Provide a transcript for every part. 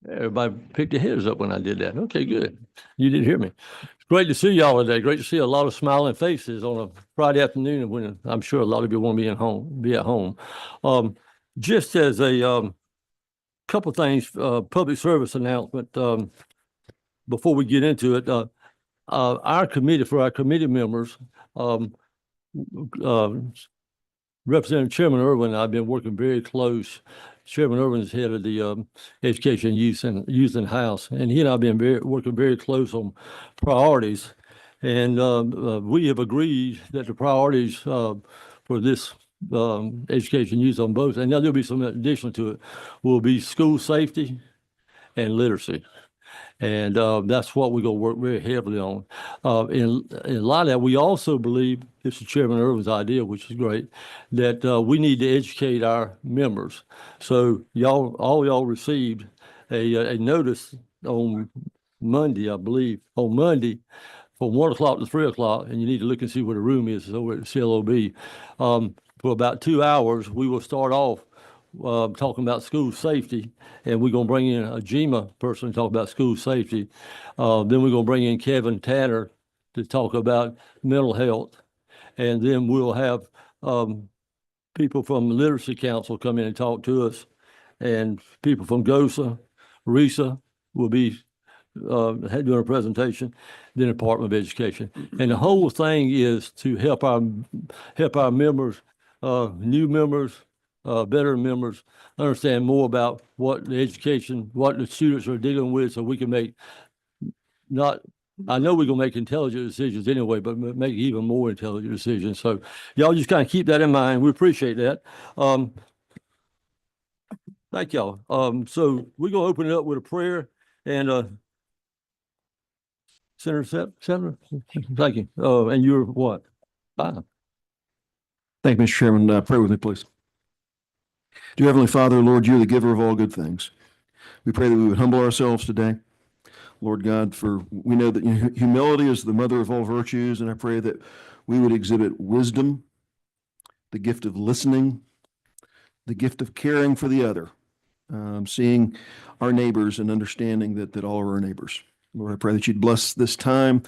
Everybody picked their heads up when I did that. Okay, good. You didn't hear me. It's great to see y'all today. Great to see a lot of smiling faces on a Friday afternoon when I'm sure a lot of you want to be at home. Just as a couple things, public service announcement, before we get into it, our committee members, Representative Chairman Irwin and I have been working very close. Chairman Irwin is head of the Education, Youth and House, and he and I have been working very close on priorities. And we have agreed that the priorities for this education, youth on both, and now there'll be some additional to it, will be school safety and literacy. And that's what we're going to work very heavily on. In a lot of that, we also believe, this is Chairman Irvin's idea, which is great, that we need to educate our members. So all y'all received a notice on Monday, I believe, from 1 o'clock to 3 o'clock, and you need to look and see where the room is over at CLOB. For about 2 hours, we will start off talking about school safety, and we're going to bring in a GEMA person to talk about school safety. Then we're going to bring in Kevin Tanner to talk about mental health. And then we'll have people from the Literacy Council come in and talk to us. And people from GOSA, RISA will be doing a presentation, then Department of Education. And the whole thing is to help our members, new members, veteran members, understand more about what the students are dealing with, so we can make I know we're going to make intelligent decisions anyway, but make even more intelligent decisions. So y'all just kind of keep that in mind. We appreciate that. Thank y'all. So we're going to open it up with a prayer, and Senator, thank you. And you're what? Fine. Thank you, Mr. Chairman. Pray with me, please. Dear Heavenly Father, Lord, you're the giver of all good things. We pray that we would humble ourselves today, Lord God, for we know that humility is the mother of all virtues, and I pray that we would exhibit wisdom, the gift of listening, the gift of caring for the other, seeing our neighbors and understanding that all are our neighbors. Lord, I pray that you'd bless this time,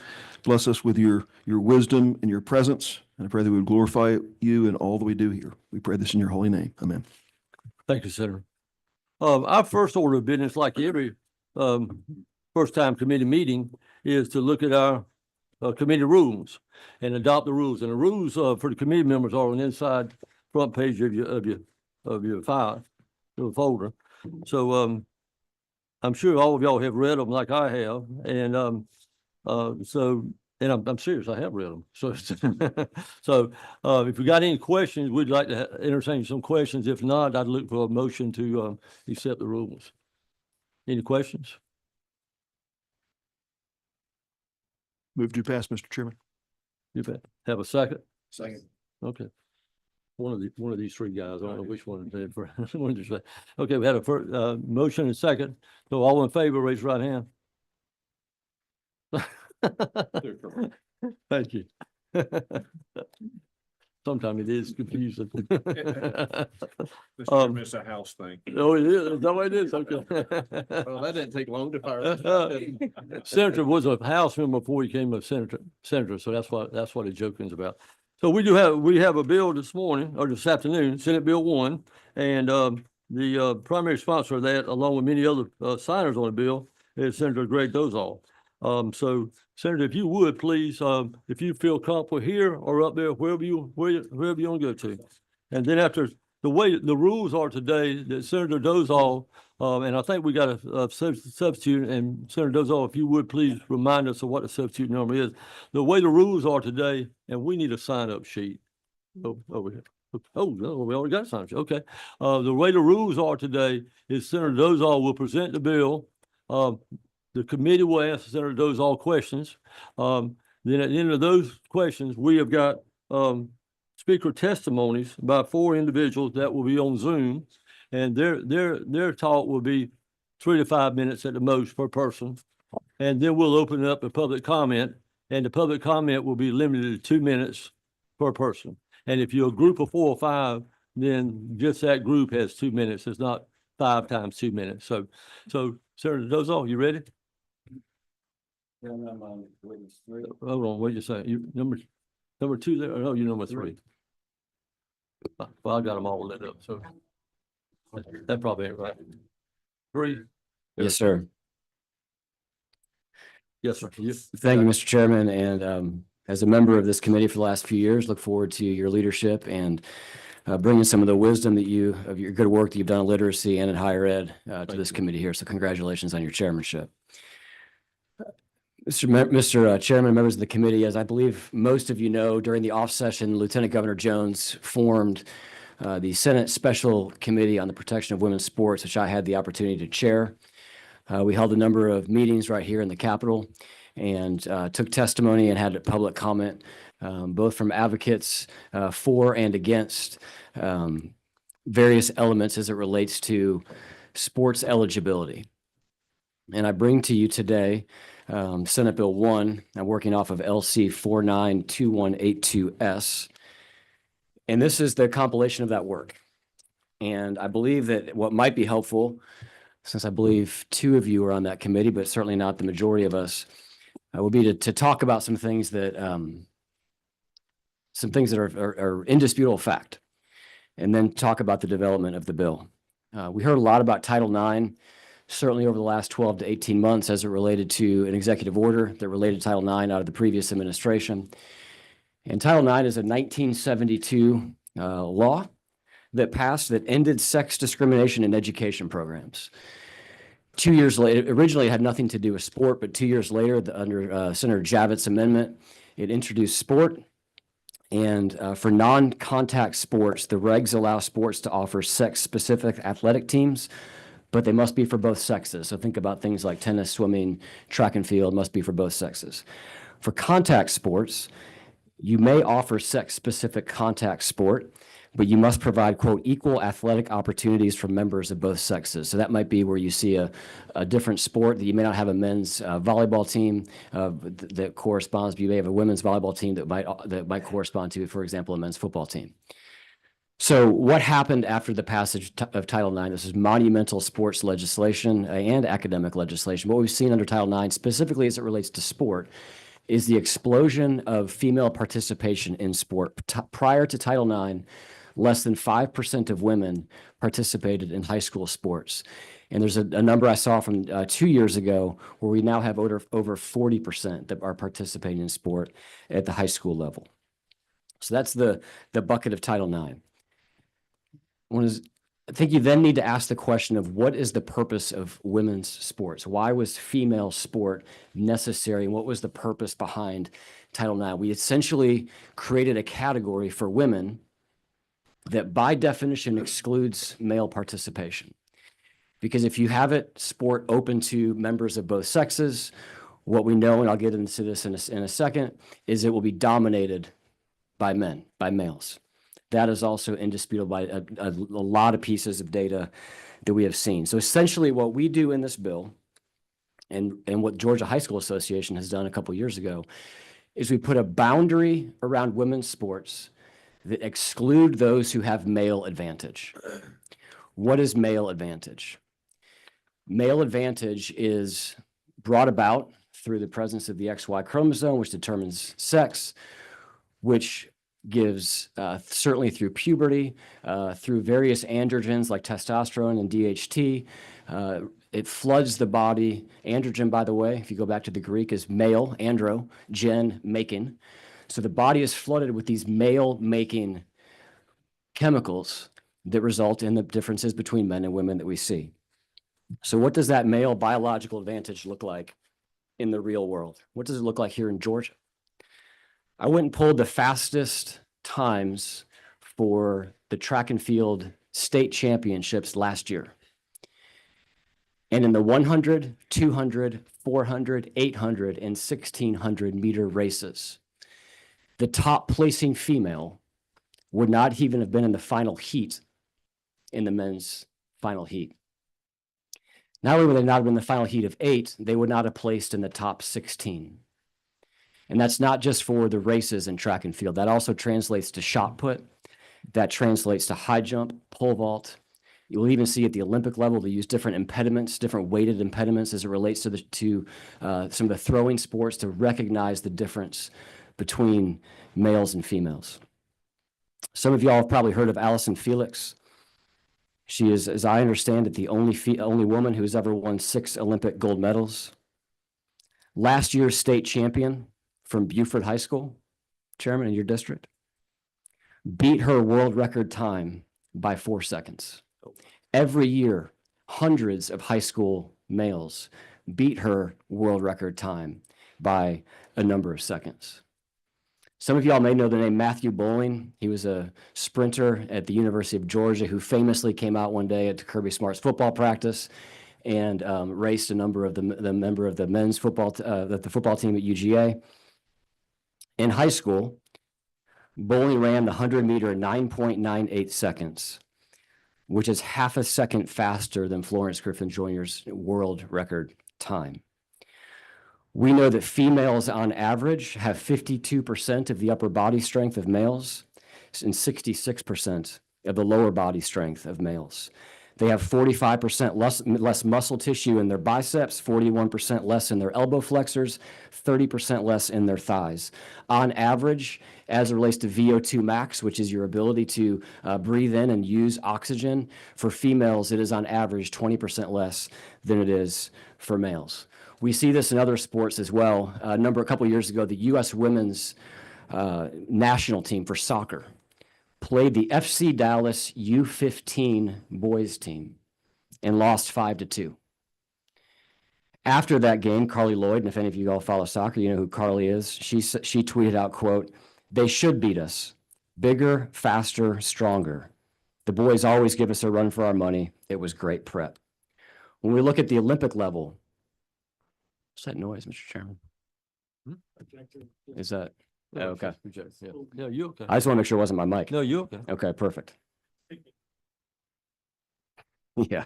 bless us with your wisdom and your presence, and I pray that we would glorify you in all that we do here. We pray this in your holy name. Amen. Thank you, Senator. Our first order of business, like every first-time committee meeting, is to look at our committee rules and adopt the rules. And the rules for the committee members are on the inside front page of your file, your folder. So I'm sure all of y'all have read them like I have, and and I'm serious, I have read them. So, if you got any questions, we'd like to entertain some questions. If not, I'd look for a motion to accept the rules. Any questions? Move to pass, Mr. Chairman. You bet. Have a second? Second. Okay. One of these three guys, I don't know which one it is. Okay, we had a first motion and second. So all in favor, raise your right hand. Thank you. Sometimes it is confusing. It's a house thing. Oh, it is. Is that what it is? Okay. Well, that didn't take long to fire. Senator was a House member before he became a senator. So that's what the joking is about. So we have a bill this morning or this afternoon, Senate Bill 1, and the primary sponsor of that, along with many other signers on the bill, is Senator Greg Dozal. So Senator, if you would please, if you feel comfortable here or up there, wherever you want to go to, and then after the way the rules are today, that Senator Dozal, and I think we got a substitute, and Senator Dozal, if you would please remind us of what the substitute number is. The way the rules are today, and we need a sign-up sheet. Over here. Oh, no, we already got a sign-up sheet. Okay. The way the rules are today is Senator Dozal will present the bill. The committee will ask Senator Dozal questions. Then at the end of those questions, we have got speaker testimonies by 4 individuals that will be on Zoom, and their talk will be 3 to 5 minutes at the most per person. And then we'll open it up to public comment, and the public comment will be limited to 2 minutes per person. And if you're a group of 4 or 5, then just that group has 2 minutes. It's not 5 times 2 minutes. So Senator Dozal, you ready? Hold on, what you say? You number 2 there? No, you're number 3. Well, I got them all lit up, so that probably ain't right. 3. Yes, sir. Yes, sir. Thank you, Mr. Chairman. And as a member of this committee for the last few years, look forward to your leadership and bringing some of the wisdom that of your good work that you've done in literacy and in higher ed to this committee here. So congratulations on your chairmanship. Mr. Chairman, members of the committee, as I believe most of you know, during the off session, Lieutenant Governor Jones formed the Senate Special Committee on the Protection of Women's Sports, which I had the opportunity to chair. We held a number of meetings right here in the Capitol and took testimony and had public comment, both from advocates for and against various elements as it relates to sports eligibility. And I bring to you today Senate Bill 1. I'm working off of LC 492182S. And this is the compilation of that work. And I believe that what might be helpful, since I believe 2 of you are on that committee, but certainly not the majority of us, will be to talk about some things that are indisputable fact, and then talk about the development of the bill. We heard a lot about Title IX, certainly over the last 12 to 18 months as it related to an executive order that related to Title IX out of the previous administration. And Title IX is a 1972 law that passed that ended sex discrimination in education programs. 2 years later, originally it had nothing to do with sport, but 2 years later, under Senator Javits' amendment, it introduced sport. And for non-contact sports, the regs allow sports to offer sex-specific athletic teams, but they must be for both sexes. So think about things like tennis, swimming, track and field must be for both sexes. For contact sports, you may offer sex-specific contact sport, but you must provide, quote, equal athletic opportunities for members of both sexes. So that might be where you see a different sport that you may not have a men's volleyball team that corresponds, but you may have a women's volleyball team that might correspond to, for example, a men's football team. So what happened after the passage of Title IX? This is monumental sports legislation and academic legislation. What we've seen under Title IX, specifically as it relates to sport, is the explosion of female participation in sport. Prior to Title IX, less than 5% of women participated in high school sports. And there's a number I saw from 2 years ago where we now have over 40% that are participating in sport at the high school level. So that's the bucket of Title IX. I think you then need to ask the question of what is the purpose of women's sports? Why was female sport necessary? And what was the purpose behind Title IX? We essentially created a category for women that by definition excludes male participation. Because if you have sport open to members of both sexes, what we know, and I'll get into this in a second, is it will be dominated by men, by males. That is also indisputable by a lot of pieces of data that we have seen. So essentially what we do in this bill, and what Georgia High School Association has done a couple years ago, is we put a boundary around women's sports that exclude those who have male advantage. What is male advantage? Male advantage is brought about through the presence of the XY chromosome, which determines sex, which gives, certainly through puberty, through various androgens like testosterone and DHT, it floods the body. Androgen, by the way, if you go back to the Greek, is male, andro, gen, making. So the body is flooded with these male-making chemicals that result in the differences between men and women that we see. So what does that male biological advantage look like in the real world? What does it look like here in Georgia? I went and pulled the fastest times for the track and field state championships last year. And in the 100, 200, 400, 800, and 1600 meter races, the top placing female would not even have been in the final heat in the men's final heat. Not only would they not have been in the final heat of 8, they would not have placed in the top 16. And that's not just for the races in track and field. That also translates to shot put. That translates to high jump, pole vault, You'll even see at the Olympic level, they use different impediments, different weighted impediments as it relates to some of the throwing sports to recognize the difference between males and females. Some of y'all have probably heard of Allison Felix. She is, as I understand it, the only woman who has ever won 6 Olympic gold medals. Last year's state champion from Buford High School, Chairman, in your district, beat her world record time by 4 seconds. Every year, hundreds of high school males beat her world record time by a number of seconds. Some of y'all may know the name Matthew Bowling. He was a sprinter at the University of Georgia who famously came out one day at Kirby Smart's football practice and raced a number of the member of the men's football, the football team at UGA. In high school, Bowling ran the 100-meter in 9.98 seconds, which is half a second faster than Florence Griffin Joyner's world record time. We know that females on average have 52% of the upper body strength of males and 66% of the lower body strength of males. They have 45% less muscle tissue in their biceps, 41% less in their elbow flexors, 30% less in their thighs. On average, as it relates to VO2 max, which is your ability to breathe in and use oxygen, for females, it is on average 20% less than it is for males. We see this in other sports as well. A couple of years ago, the U.S. women's national team for soccer played the FC Dallas U15 boys team and lost 5-2. After that game, Carly Lloyd, and if any of you all follow soccer, you know who Carly is. She tweeted out, quote, "They should beat us. Bigger, faster, stronger. The boys always give us a run for our money. It was great prep." When we look at the Olympic level, what's that noise, Mr. Chairman? Is that, oh, okay. Yeah. No, you okay? I just want to make sure it wasn't my mic. No, you okay? Okay, perfect. Yeah.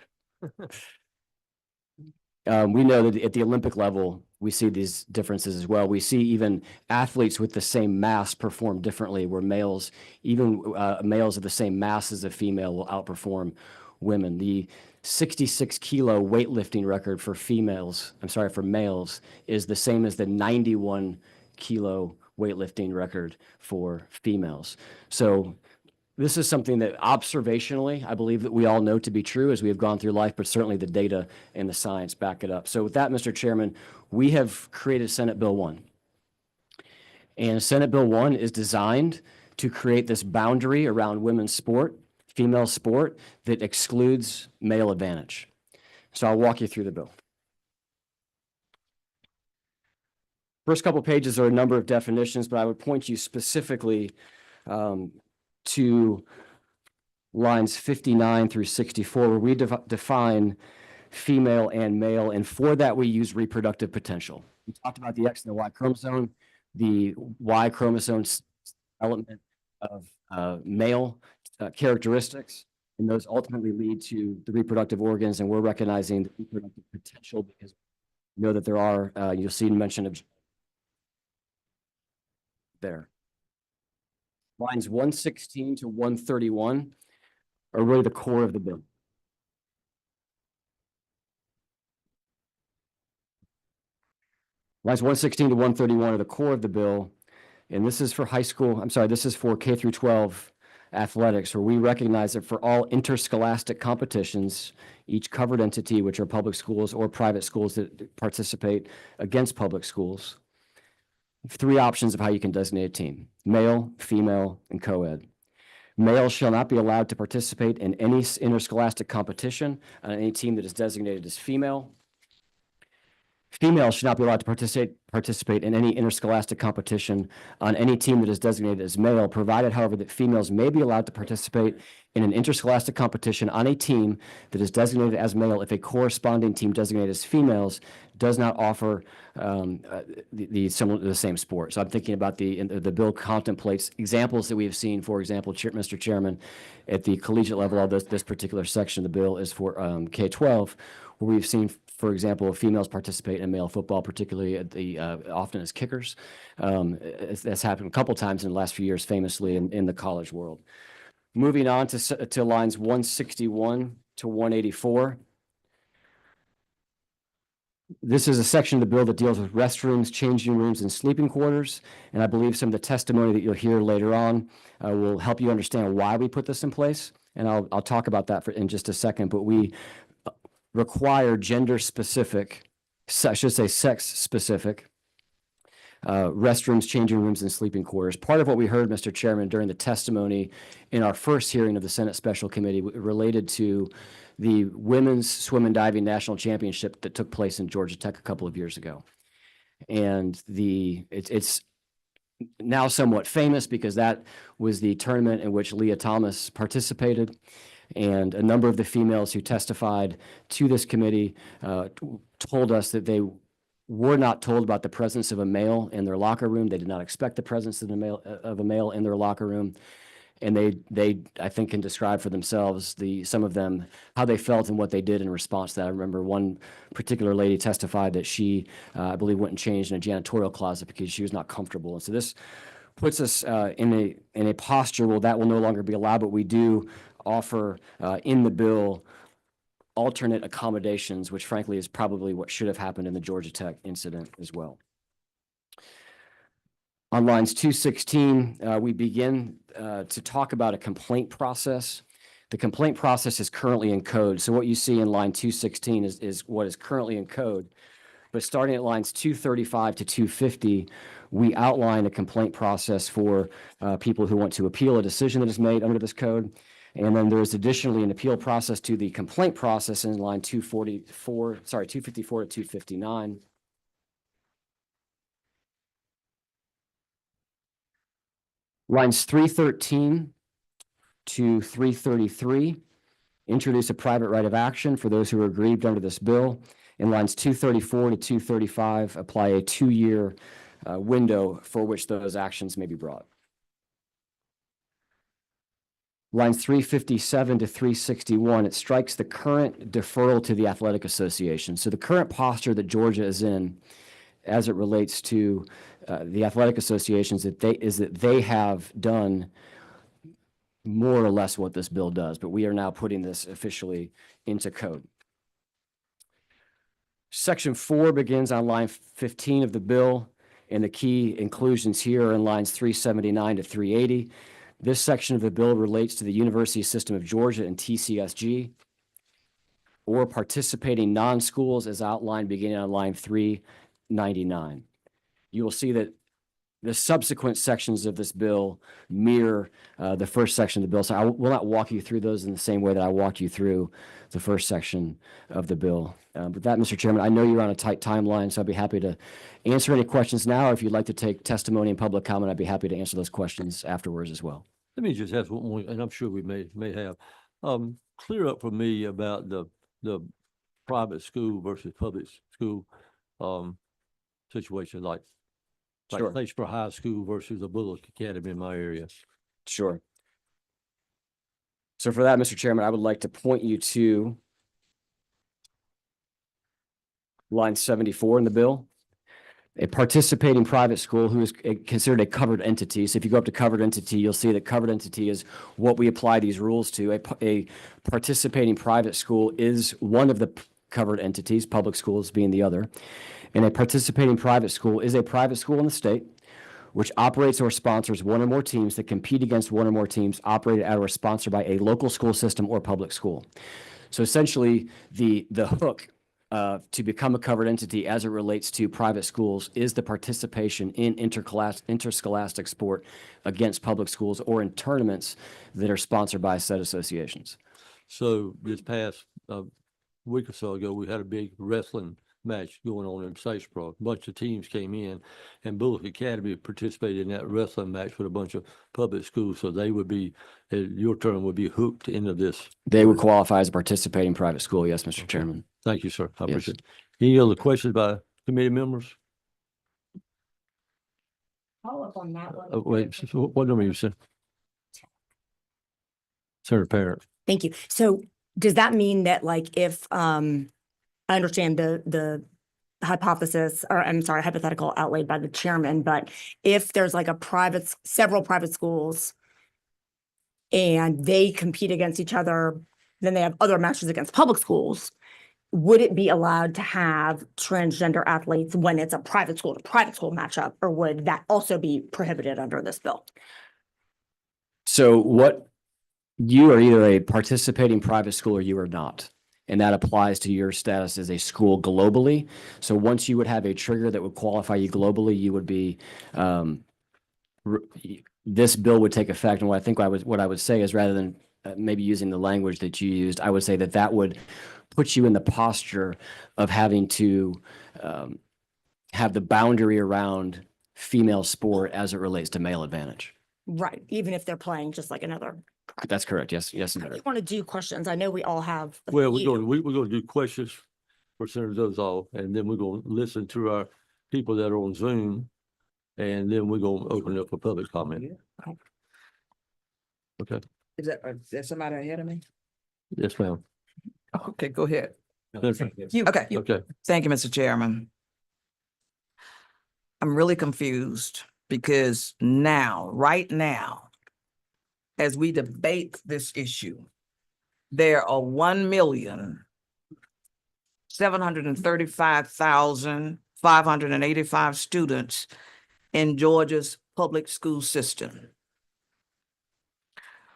We know that at the Olympic level, we see these differences as well. We see even athletes with the same mass perform differently, where males, even males of the same mass as a female, will outperform women. The 66-kilo weightlifting record for males is the same as the 91-kilo weightlifting record for females. So this is something that observationally, I believe that we all know to be true as we have gone through life, but certainly the data and the science back it up. So with that, Mr. Chairman, we have created Senate Bill 1. And Senate Bill 1 is designed to create this boundary around women's sport, female sport, that excludes male advantage. So I'll walk you through the bill. First couple pages are a number of definitions, but I would point you specifically to lines 59 through 64, where we define female and male, and for that we use reproductive potential. We talked about the X and the Y chromosome. The Y chromosome element of male characteristics, and those ultimately lead to the reproductive organs, and we're recognizing the reproductive potential because we know that there are, you'll see mention of there. Lines 116 to 131 are really the core of the bill. Lines 116 to 131 are the core of the bill, and this is for this is for K through 12 athletics, where we recognize that for all interscholastic competitions, each covered entity, which are public schools or private schools that participate against public schools, 3 options of how you can designate a team: male, female, and co-ed. Males shall not be allowed to participate in any interscholastic competition on any team that is designated as female. Females should not be allowed to participate in any interscholastic competition on any team that is designated as male, provided, however, that females may be allowed to participate in an interscholastic competition on a team that is designated as male if a corresponding team designated as females does not offer the same sport. So I'm thinking about the bill contemplates examples that we have seen. For example, Mr. Chairman, at the collegiate level, although this particular section of the bill is for K-12, where we've seen, for example, females participate in male football, particularly at often as kickers. That's happened a couple times in the last few years, famously in the college world. Moving on to lines 161 to 184. This is a section of the bill that deals with restrooms, changing rooms, and sleeping quarters. And I believe some of the testimony that you'll hear later on will help you understand why we put this in place. And I'll talk about that in just a second. But we require gender-specific, I should say sex-specific, restrooms, changing rooms, and sleeping quarters. Part of what we heard, Mr. Chairman, during the testimony in our first hearing of the Senate Special Committee related to the Women's Swim and Diving National Championship that took place in Georgia Tech a couple of years ago. And it's now somewhat famous because that was the tournament in which Leah Thomas participated. And a number of the females who testified to this committee told us that they were not told about the presence of a male in their locker room. They did not expect the presence of a male in their locker room. And they I think can describe for themselves, some of them, how they felt and what they did in response to that. I remember one particular lady testified that she, I believe, went and changed in a janitorial closet because she was not comfortable. And so this puts us in a posture where that will no longer be allowed, but we do offer in the bill alternate accommodations, which frankly is probably what should have happened in the Georgia Tech incident as well. On lines 216, we begin to talk about a complaint process. The complaint process is currently in code. So what you see in line 216 is what is currently in code. But starting at lines 235 to 250, we outline a complaint process for people who want to appeal a decision that is made under this code. And then there is additionally an appeal process to the complaint process in line 254 to 259. Lines 313 to 333 introduce a private right of action for those who are aggrieved under this bill. And lines 234 to 235 apply a 2-year window for which those actions may be brought. Lines 357 to 361, it strikes the current deferral to the athletic association. So the current posture that Georgia is in as it relates to the athletic associations is that they have done more or less what this bill does, but we are now putting this officially into code. Section 4 begins on line 15 of the bill, and the key inclusions here are in lines 379 to 380. This section of the bill relates to the University System of Georgia and TCSG, or participating non-schools as outlined beginning on line 399. You will see that the subsequent sections of this bill mirror the first section of the bill. So I will not walk you through those in the same way that I walked you through the first section of the bill. With that, Mr. Chairman, I know you're on a tight timeline, so I'd be happy to answer any questions now. If you'd like to take testimony and public comment, I'd be happy to answer those questions afterwards as well. Let me just ask one more, and I'm sure we may have. Clear up for me about the private school versus public school situation, like Sure. Statesboro High School versus the Bullock Academy in my area. Sure. So for that, Mr. Chairman, I would like to point you to line 74 in the bill. A participating private school who is considered a covered entity. So if you go up to covered entity, you'll see that covered entity is what we apply these rules to. A participating private school is one of the covered entities, public schools being the other. And a participating private school is a private school in the state which operates or sponsors one or more teams that compete against one or more teams operated at or sponsored by a local school system or public school. So essentially, the hook to become a covered entity as it relates to private schools is the participation in interscholastic sport against public schools or in tournaments that are sponsored by said associations. So this past week or so ago, we had a big wrestling match going on in Statesboro. A bunch of teams came in, and Bullock Academy participated in that wrestling match with a bunch of public schools. So they would be, your term would be hooked into this. They would qualify as a participating private school, yes, Mr. Chairman. Thank you, sir. I Yes. appreciate it. Any other questions by committee members? Follow up on that one. Wait, what number you said? Senator Parent. Thank you. So does that mean that like if, I understand the hypothesis, or I'm sorry, hypothetical outlaid by the chairman, but if there's like several private schools and they compete against each other then they have other matches against public schools. Would it be allowed to have transgender athletes when it's a private school to private school matchup, or would that also be prohibited under this bill? So what, you are either a participating private school or you are not. And that applies to your status as a school globally. So once you would have a trigger that would qualify you globally, you would be, this bill would take effect. And what I would say is, rather than maybe using the language that you used, I would say that that would put you in the posture of having to have the boundary around female sport as it relates to male advantage. Right, even if they're playing just like another. That's correct. Yes, yes. I want to do questions. I know we all have. a Well, few. we're gonna do questions for Senator Dozal, and then we're gonna listen to our people that are on Zoom. And then we're gonna open it up for public comment. Okay, Is there somebody ahead of me? yes, ma'am. Okay, go ahead. Okay, Okay, okay. thank you, Mr. Chairman. I'm really confused because now, right now, as we debate this issue, there are 1,735,585 students in Georgia's public school system.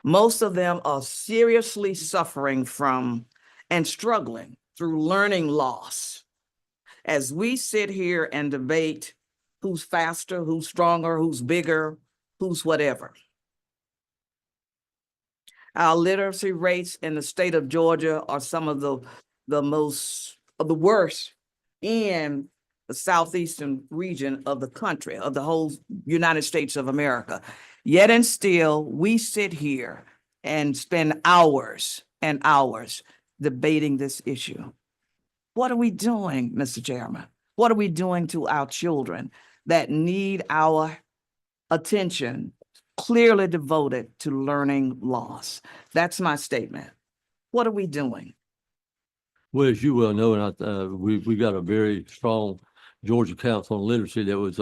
Most of them are seriously suffering from and struggling through learning loss. As we sit here and debate who's faster, who's stronger, who's bigger, who's whatever. Our literacy rates in the state of Georgia are some of the worst in the southeastern region of the country, of the whole United States of America. Yet and still, we sit here and spend hours and hours debating this issue. What are we doing, Mr. Chairman? What are we doing to our children that need our attention clearly devoted to learning loss? That's my statement. What are we doing? Well, as you well know, and we got a very strong Georgia Council on Literacy that was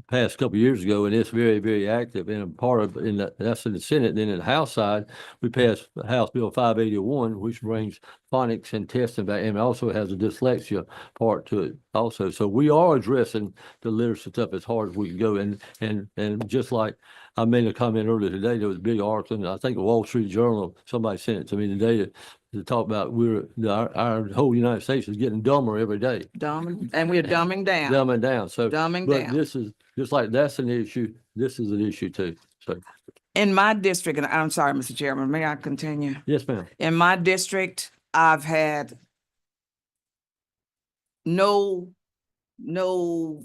passed a couple of years ago, and it's very, very active. And that's in the Senate. Then in the House side, we passed House Bill 581, which brings phonics and testing back, and also has a dyslexia part to it also. So we are addressing the literacy stuff as hard as we can go. And just like I made a comment earlier today, there was a big article, and I think the Wall Street Journal, somebody sent it to me today to talk about our whole United States is getting dumber every day. And we're dumbing down. Dumbing down. So, Dumbing but down. this is just like that's an issue. This is an issue too. So, In my district, and I'm sorry, Mr. Chairman, may I continue? yes, ma'am. In my district, I've had no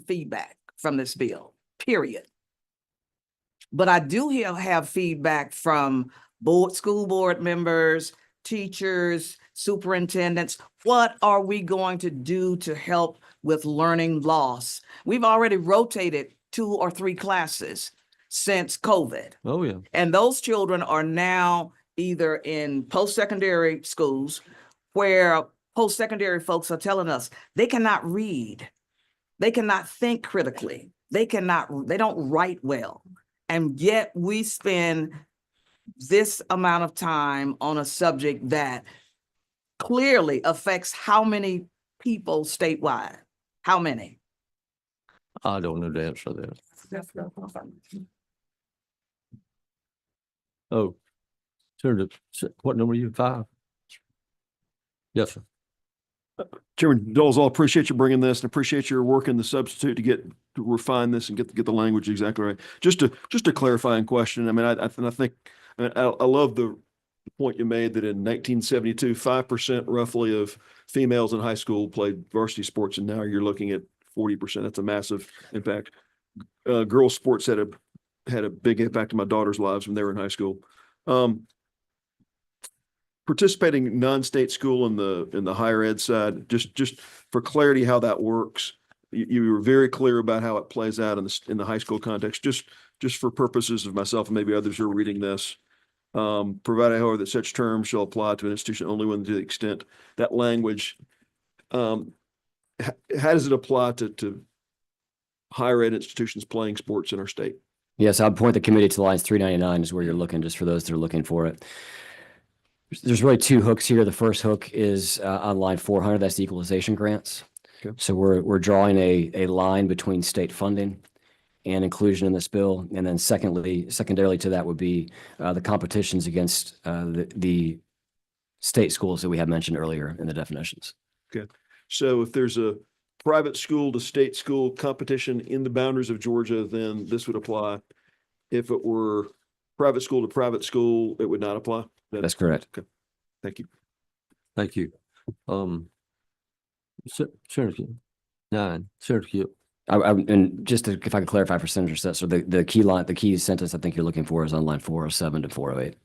feedback from this bill, period. But I do have feedback from school board members, teachers, superintendents. What are we going to do to help with learning loss? We've already rotated 2 or 3 classes since COVID. Oh, yeah. And those children are now either in post-secondary schools where post-secondary folks are telling us they cannot read. They cannot think critically. They don't write well. And yet we spend this amount of time on a subject that clearly affects how many people statewide? How many? I don't know the answer to that. Oh, Senator, what number are you? 5? Yes, sir. Chairman Dolezal, appreciate you bringing this and appreciate your work in the substitute to refine this and get the language exactly right. Just a clarifying question. I mean, I love the point you made that in 1972, 5% roughly of females in high school played varsity sports, and now you're looking at 40%. That's a massive impact. Girls' sports had a big impact on my daughter's lives when they were in high school. Participating non-state school in the higher ed side, just for clarity, how that works. You were very clear about how it plays out in the high school context. Just for purposes of myself and maybe others who are reading this, provided, however, that such terms shall apply to an institution only when to the extent that language. How does it apply to higher ed institutions playing sports in our state? Yes, I'll point the committee to lines 399 is where you're looking, just for those that are looking for it. There's really two hooks here. The first hook is on line 400, that's the equalization grants. Okay. So we're drawing a line between state funding and inclusion in this bill. And then secondarily to that would be the competitions against the state schools that we have mentioned earlier in the definitions. So if there's a private school to state school competition in the boundaries of Georgia, then this would apply. If it were private school to private school, it would not apply. That's correct. Thank you. Thank you. Senator Kip. Senator Kip. And just to, if I could clarify for Senator Setzer, the key sentence I think you're looking for is on line 407 to 408.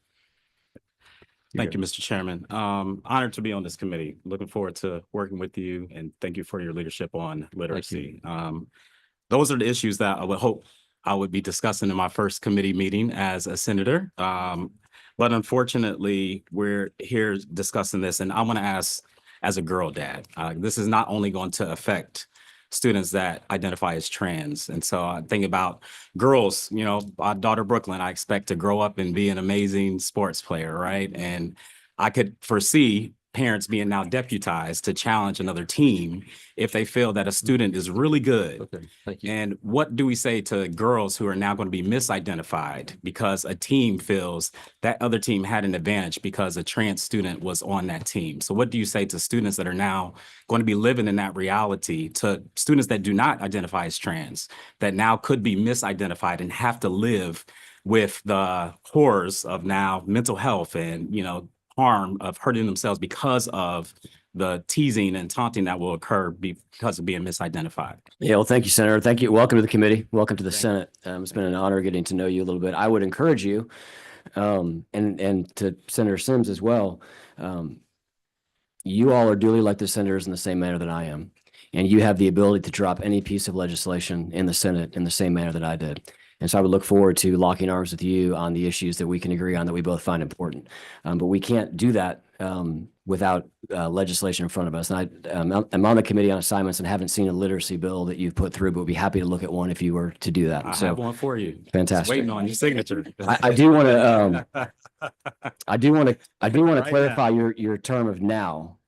Thank you, Mr. Chairman. Honored to be on this committee. Looking forward to working with you, and thank you for your leadership on literacy. Those are the issues that I would hope I would be discussing in my first committee meeting as a senator. But unfortunately, we're here discussing this, and I want to ask, as a girl dad, this is not only going to affect students that identify as trans. And so I think about girls, you know, our daughter Brooklyn, I expect to grow up and be an amazing sports player, right? And I could foresee parents being now deputized to challenge another team if they feel that a student is really good. Okay, thank you. And what do we say to girls who are now going to be misidentified because a team feels that other team had an advantage because a trans student was on that team? So what do you say to students that are now going to be living in that reality, to students that do not identify as trans, that now could be misidentified and have to live with the horrors of now mental health and, you know, harm of hurting themselves because of the teasing and taunting that will occur because of being misidentified? Yeah, well, thank you, Senator. Thank you. Welcome to the committee. Welcome to the Senate. It's been an honor getting to know you a little bit. I would encourage you, and to Senator Sims as well. You all are duly elected senators in the same manner that I am, and you have the ability to drop any piece of legislation in the Senate in the same manner that I did. And so I would look forward to locking arms with you on the issues that we can agree on that we both find important. But we can't do that without legislation in front of us. And I'm on the committee on assignments and haven't seen a literacy bill that you've put through, but would be happy to look at one if you were to do that. I So have one for you. Just fantastic. waiting on your signature. I do want to Right clarify your term of now,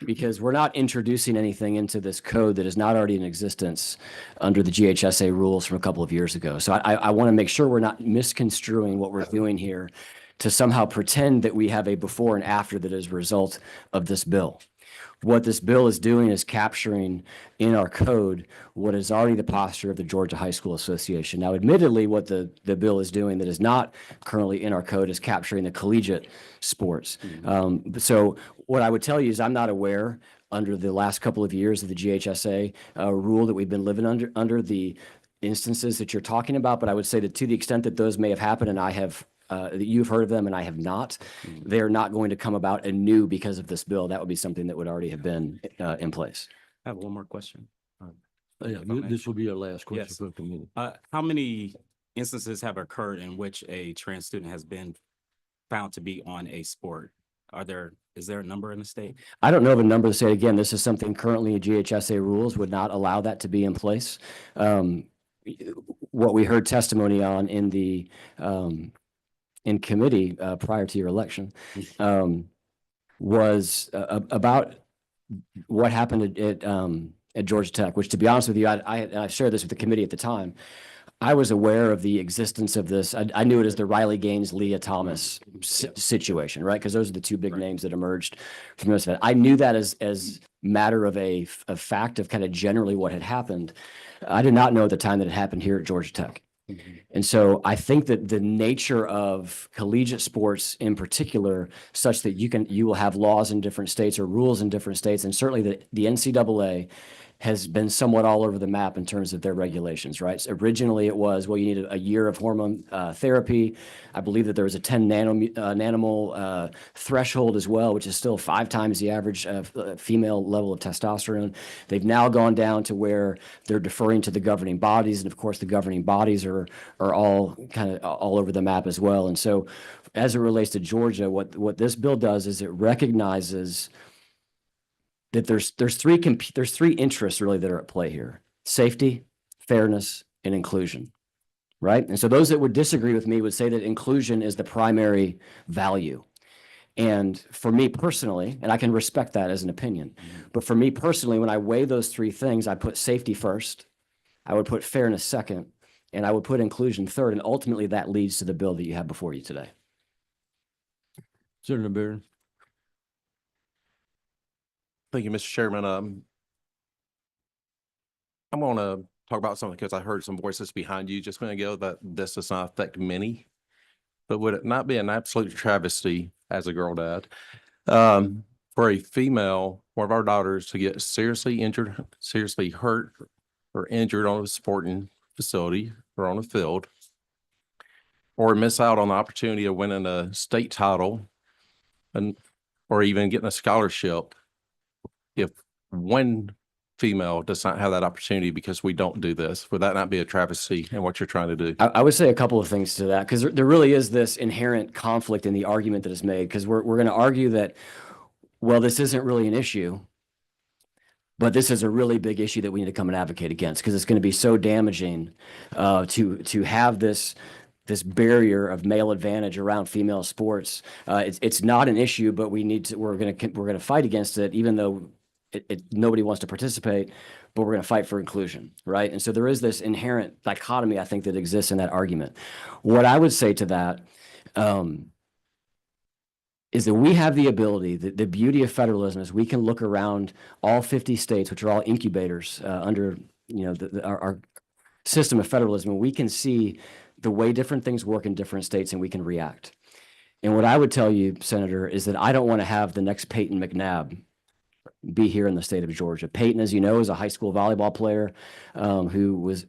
because we're not introducing anything into this code that is not already in existence under the GHSA rules from a couple of years ago. So I want to make sure we're not misconstruing what we're doing here to somehow pretend that we have a before and after that is a result of this bill. What this bill is doing is capturing in our code what is already the posture of the Georgia High School Association. Now, admittedly, what the bill is doing that is not currently in our code is capturing the collegiate sports. So what I would tell you is I'm not aware under the last couple of years of the GHSA rule that we've been living under the instances that you're talking about. But I would say that to the extent that those may have happened and I have that you've heard of them and I have not, they're not going to come about anew because of this bill. That would be something that would already have been in place. I have one more question. Yeah, If I may. this will be our last question Yes. for the committee. How many instances have occurred in which a trans student has been found to be on a sport? Is there a number in the state? I don't know of a number to say. Again, this is something currently in GHSA rules would not allow that to be in place. What we heard testimony on in the in committee prior to your election was about what happened at Georgia Tech, which, to be honest with you, I shared this with the committee at the time. I was aware of the existence of this. I knew it as the Riley Gaines, Leah Thomas situation, right? Because those are the two big names that emerged from this event. I knew that as matter of fact of kind of generally what had happened. I did not know at the time that it happened here at Georgia Tech. And so I think that the nature of collegiate sports in particular, such that you will have laws in different states or rules in different states, and certainly the NCAA has been somewhat all over the map in terms of their regulations, right? So originally it was, well, you need a year of hormone therapy. I believe that there was a 10 nanomole threshold as well, which is still 5 times the average female level of testosterone. They've now gone down to where they're deferring to the governing bodies. And of course, the governing bodies are all kind of all over the map as well. And so as it relates to Georgia, what this bill does is it recognizes that there's three interests really that are at play here: safety, fairness, and inclusion, right? And so those that would disagree with me would say that inclusion is the primary value. And for me personally, and I can respect that as an opinion, but for me personally, when I weigh those three things, I put safety first, I would put fairness second, and I would put inclusion third. And ultimately that leads to the bill that you have before you today. Senator Barron. Thank you, Mr. Chairman. I'm going to talk about something because I heard some voices behind you just a minute ago that this does not affect many. But would it not be an absolute travesty as a girl dad, for a female, one of our daughters to get seriously injured, seriously hurt or injured on a sporting facility or on a field, or miss out on the opportunity of winning a state title or even getting a scholarship if one female does not have that opportunity because we don't do this? Would that not be a travesty in what you're trying to do? I would say a couple of things to that, because there really is this inherent conflict in the argument that is made, because we're going to argue that, well, this isn't really an issue, but this is a really big issue that we need to come and advocate against, because it's going to be so damaging to have this barrier of male advantage around female sports. It's not an issue, but we're going to fight against it, even though nobody wants to participate, but we're going to fight for inclusion, right? And so there is this inherent dichotomy, I think, that exists in that argument. What I would say to that is that we have the ability, the beauty of federalism is we can look around all 50 states, which are all incubators under our system of federalism, and we can see the way different things work in different states, and we can react. And what I would tell you, Senator, is that I don't want to have the next Peyton McNabb be here in the state of Georgia. Peyton, as you know, is a high school volleyball player who was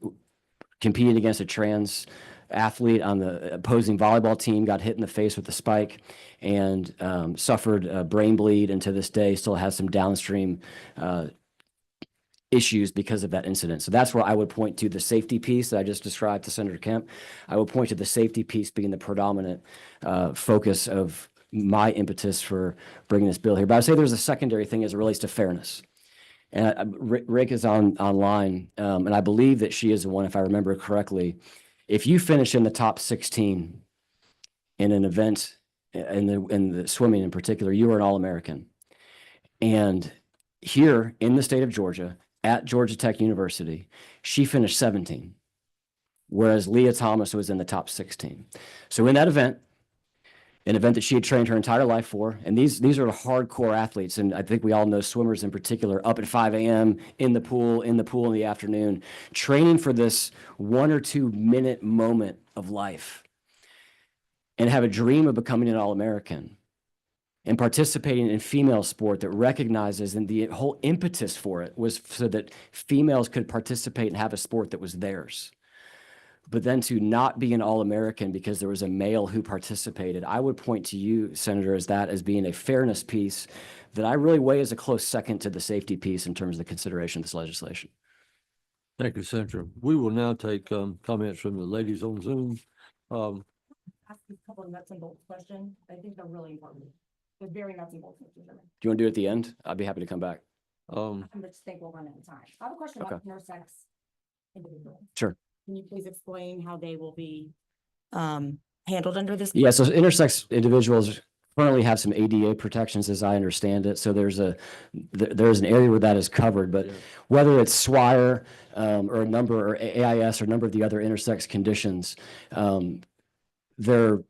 competing against a trans athlete on the opposing volleyball team, got hit in the face with a spike, and suffered a brain bleed, and to this day still has some downstream issues because of that incident. So that's where I would point to the safety piece that I just described to Senator Kemp. I would point to the safety piece being the predominant focus of my impetus for bringing this bill here. But I'd say there's a secondary thing as it relates to fairness. And Rick is online, and I believe that she is the one, if I remember correctly. If you finish in the top 16 in an event, in the swimming in particular, you are an All-American. And here in the state of Georgia, at Georgia Tech University, she finished 17, whereas Leah Thomas was in the top 16. So in that event, an event that she had trained her entire life for, and these are hardcore athletes, and I think we all know swimmers in particular, up at 5 a.m. in the pool in the afternoon, training for this 1 or 2 minute moment of life, and have a dream of becoming an All-American and participating in female sport that recognizes, and the whole impetus for it was so that females could participate and have a sport that was theirs. But then to not be an All-American because there was a male who participated, I would point to you, Senator, as being a fairness piece that I really weigh as a close second to the safety piece in terms of the consideration of this legislation. Thank you, Senator. We will now take comments from the ladies on Zoom. Ask a couple of nuts and bolts questions. I think they're really important. They're very nuts and bolts, Mr. Chairman. Do you want to do it at the end? I'd be happy to come back. I just think we'll run out of time. I have a question about intersex individuals. Sure. Can you please explain how they will be handled under this? Yeah, so intersex individuals currently have some ADA protections, as I understand it. So there's an area where that is covered, but whether it's SWIRE or AIS or a number of the other intersex conditions, there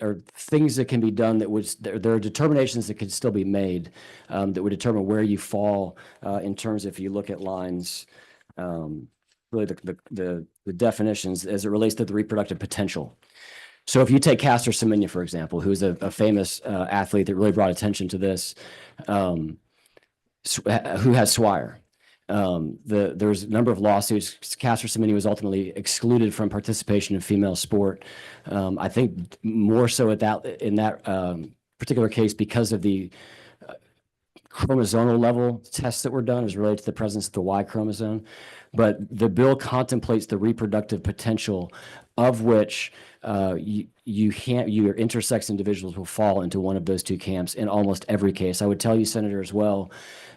are things that can be done there are determinations that could still be made that would determine where you fall in terms of, if you look at lines, really the definitions as it relates to the reproductive potential. So if you take Caster Semenya, for example, who's a famous athlete that really brought attention to this, who has SWIRE. There's a number of lawsuits. Caster Semenya was ultimately excluded from participation in female sport. I think more so in that particular case because of the chromosomal level tests that were done as related to the presence of the Y chromosome. But the bill contemplates the reproductive potential of which your intersex individuals will fall into one of those two camps in almost every case. I would tell you, Senator, as well,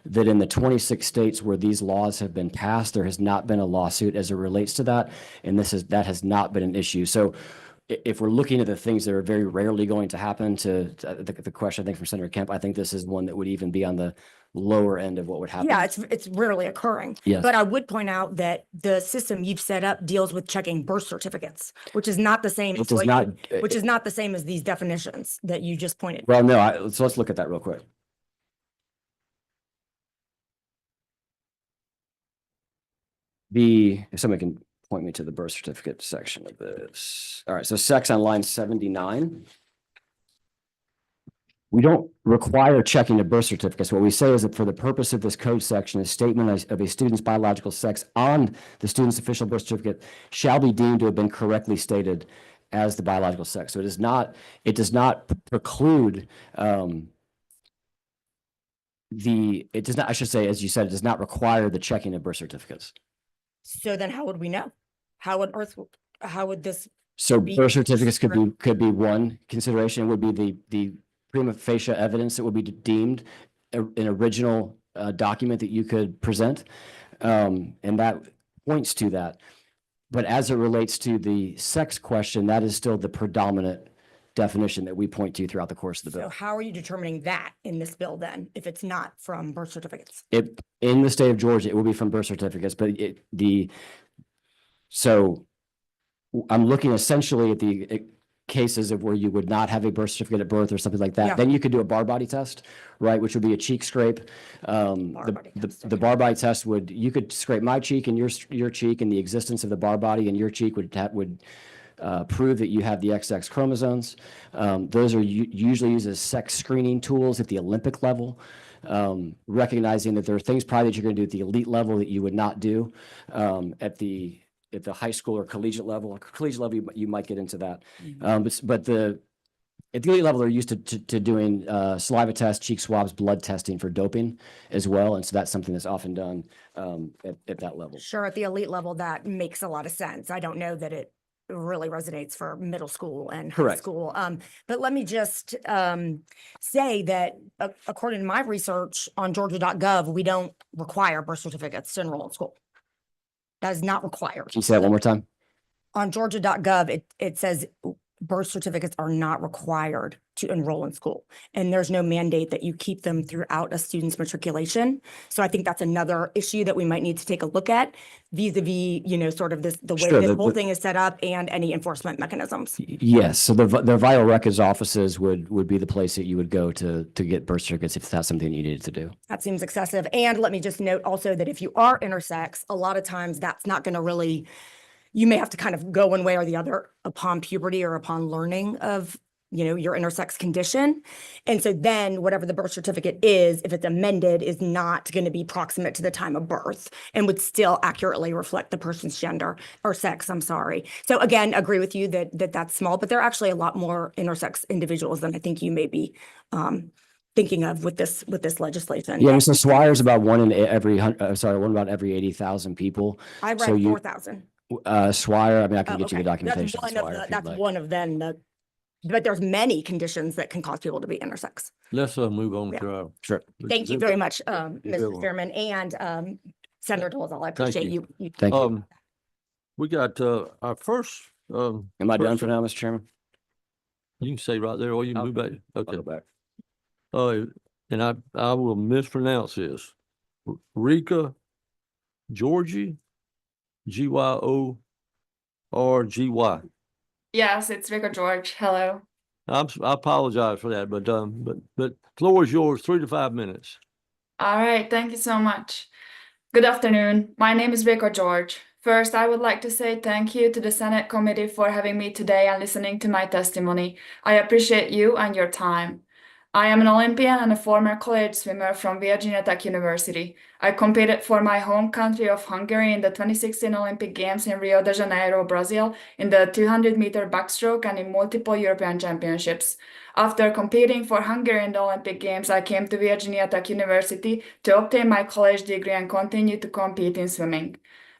that in the 26 states where these laws have been passed, there has not been a lawsuit as it relates to that, and that has not been an issue. So if we're looking at the things that are very rarely going to happen the question, I think from Senator Kemp, I think this is one that would even be on the lower end of what would happen. Yeah, it's rarely occurring. Yes. But I would point out that the system you've set up deals with checking birth certificates, which is not the same. It as does what not, which is not the same as these definitions that you just pointed. well, no, so let's look at that real quick. If somebody can point me to the birth certificate section of this. All right, so sex on line 79. We don't require checking of birth certificates. What we say is that for the purpose of this code section, a statement of a student's biological sex on the student's official birth certificate shall be deemed to have been correctly stated as the biological sex. So it does not preclude I should say, as you said, it does not require the checking of birth certificates. So then how would we know? How would this, So Be birth certificates could be one consideration, would be the prima facie evidence that would be deemed an original document that you could present. And that points to that. But as it relates to the sex question, that is still the predominant definition that we point to throughout the course of the so bill. how are you determining that in this bill then, if it's not from birth certificates? In the state of Georgia, it will be from birth certificates, but so I'm looking essentially at the cases of where you would not have a birth certificate at birth or something like that. Yeah. Then you could do a bar body test, right, which would be a cheek scrape. body test, The bar body test you could scrape my cheek and your cheek, and the existence of the bar body in your cheek would prove that you have the XX chromosomes. Those are usually used as sex screening tools at the Olympic level, recognizing that there are things probably that you're going to do at the elite level that you would not do at the high school or collegiate level. Collegiate level, you might get into that. But at the elite level, they're used to doing saliva tests, cheek swabs, blood testing for doping as well. And so that's something that's often done at that level. Sure, at the elite level, that makes a lot of sense. I don't know that it really resonates for middle school and high Correct. school. But let me just say that according to my research on Georgia.gov, we don't require birth certificates to enroll in school. That is not required. Can you say that one more time? On Georgia.gov, it says birth certificates are not required to enroll in school. And there's no mandate that you keep them throughout a student's matriculation. So I think that's another issue that we might need to take a look at vis-a-vis, sort of the way Sure, this the- whole thing is set up and any enforcement mechanisms. Yes, so the vital records offices would be the place that you would go to get birth certificates if that's something you needed to do. That seems excessive. And let me just note also that if you are intersex, a lot of times that's not going to really, you may have to kind of go one way or the other upon puberty or upon learning of, your intersex condition. And so then whatever the birth certificate is, if it's amended, is not going to be proximate to the time of birth and would still accurately reflect the person's gender or sex, I'm sorry. So again, agree with you that that's small, but there are actually a lot more intersex individuals than I think you may be thinking of with this legislation. Yeah, so Swire's about one about every 80,000 people. I so read you- 4,000. Swire, I mean, I can Oh, get you the okay. documentation. That's on one of Swire if you'd that's like. one of them. But there's many conditions that can cause people to be intersex. Let's move on Yeah. to our. Sure. Thank you very much, Good Mr. one. Chairman and Senator Dolezal. I appreciate you. you. Thank you. We got our first, Am I done first- for now, Mr. Chairman? you can say right there, or you can move back. I'll Okay. go back. And I will mispronounce this. Rika Georgie, Gyorgy. Yes, it's Rico George. Hello. I apologize for that, but floor is yours, 3 to 5 minutes. All right, thank you so much. Good afternoon. My name is Rico George. First, I would like to say thank you to the Senate committee for having me today and listening to my testimony. I appreciate you and your time. I am an Olympian and a former college swimmer from Virginia Tech University. I competed for my home country of Hungary in the 2016 Olympic Games in Rio de Janeiro, Brazil, in the 200-meter backstroke and in multiple European championships. After competing for Hungary in the Olympic Games, I came to Virginia Tech University to obtain my college degree and continue to compete in swimming.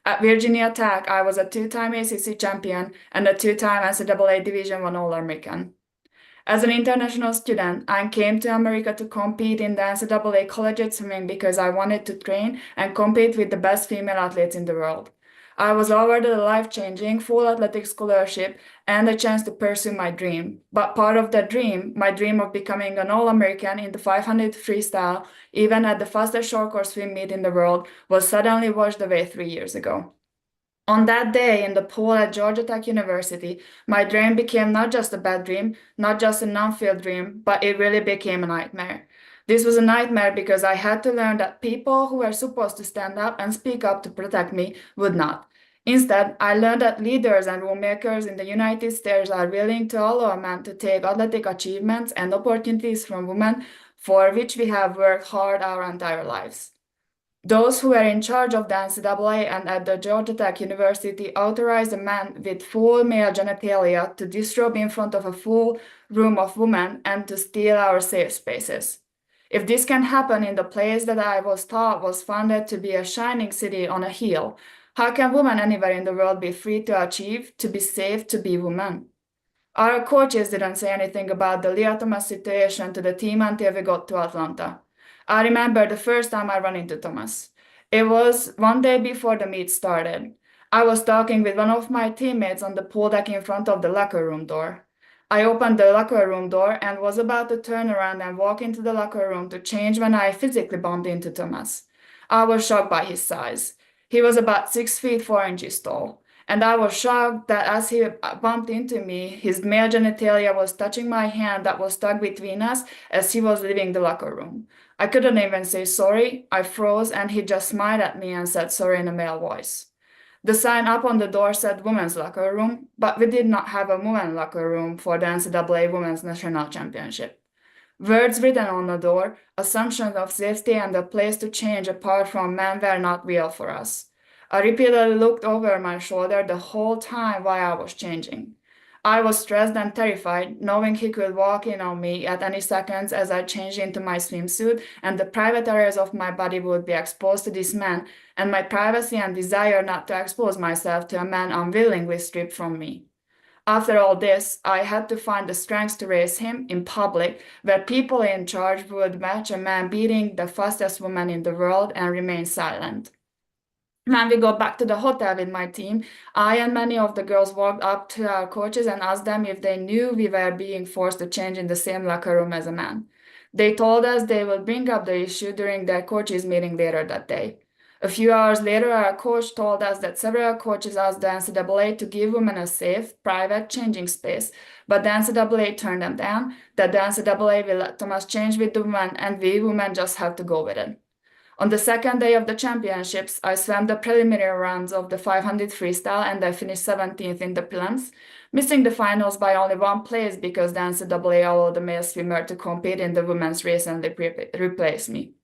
At Virginia Tech, I was a 2-time ACC champion and a 2-time NCAA Division I All-American. As an international student, I came to America to compete in the NCAA collegiate swimming because I wanted to train and compete with the best female athletes in the world. I was awarded a life-changing full athletic scholarship and a chance to pursue my dream. But part of that dream, my dream of becoming an All-American in the 500 freestyle, even at the fastest short course swim meet in the world, was suddenly washed away 3 years ago. On that day in the pool at Georgia Tech University, my dream became not just a bad dream, not just a non-filled dream, but it really became a nightmare. This was a nightmare because I had to learn that people who were supposed to stand up and speak up to protect me would not. Instead, I learned that leaders and rule makers in the United States are willing to allow a man to take athletic achievements and opportunities from women for which we have worked hard our entire lives. Those who were in charge of the NCAA and at the Georgia Tech University authorized a man with full male genitalia to disrobe in front of a full room of women and to steal our safe spaces. If this can happen in the place that I was taught was founded to be a shining city on a hill, how can women anywhere in the world be free to achieve, to be safe, to be women? Our coaches didn't say anything about the Leah Thomas situation to the team until we got to Atlanta. I remember the first time I ran into Thomas. It was one day before the meet started. I was talking with one of my teammates on the pool deck in front of the locker room door. I opened the locker room door and was about to turn around and walk into the locker room to change when I physically bumped into Thomas. I was shocked by his size. He was about 6 feet 4 inches tall, and I was shocked that as he bumped into me, his male genitalia was touching my hand that was stuck between us as he was leaving the locker room. I couldn't even say sorry. I froze, and he just smiled at me and said sorry in a male voice. The sign up on the door said women's locker room, but we did not have a women's locker room for the NCAA Women's National Championship. Words written on the door, assumptions of safety and a place to change apart from men were not real for us. I repeatedly looked over my shoulder the whole time while I was changing. I was stressed and terrified, knowing he could walk in on me at any second as I changed into my swimsuit, and the private areas of my body would be exposed to this man, and my privacy and desire not to expose myself to a man unwillingly stripped from me. After all this, I had to find the strength to raise him in public, where people in charge would watch a man beating the fastest woman in the world and remain silent. When we got back to the hotel with my team, I and many of the girls walked up to our coaches and asked them if they knew we were being forced to change in the same locker room as a man. They told us they would bring up the issue during their coaches meeting later that day. A few hours later, our coach told us that several coaches asked the NCAA to give women a safe, private changing space, but the NCAA turned them down, that the NCAA will let Thomas change with the women and we women just have to go with it. On the second day of the championships, I swam the preliminary rounds of the 500 freestyle and I finished 17th in the prelims, missing the finals by only 1 place because the NCAA allowed the male swimmer to compete in the women's race and replace me.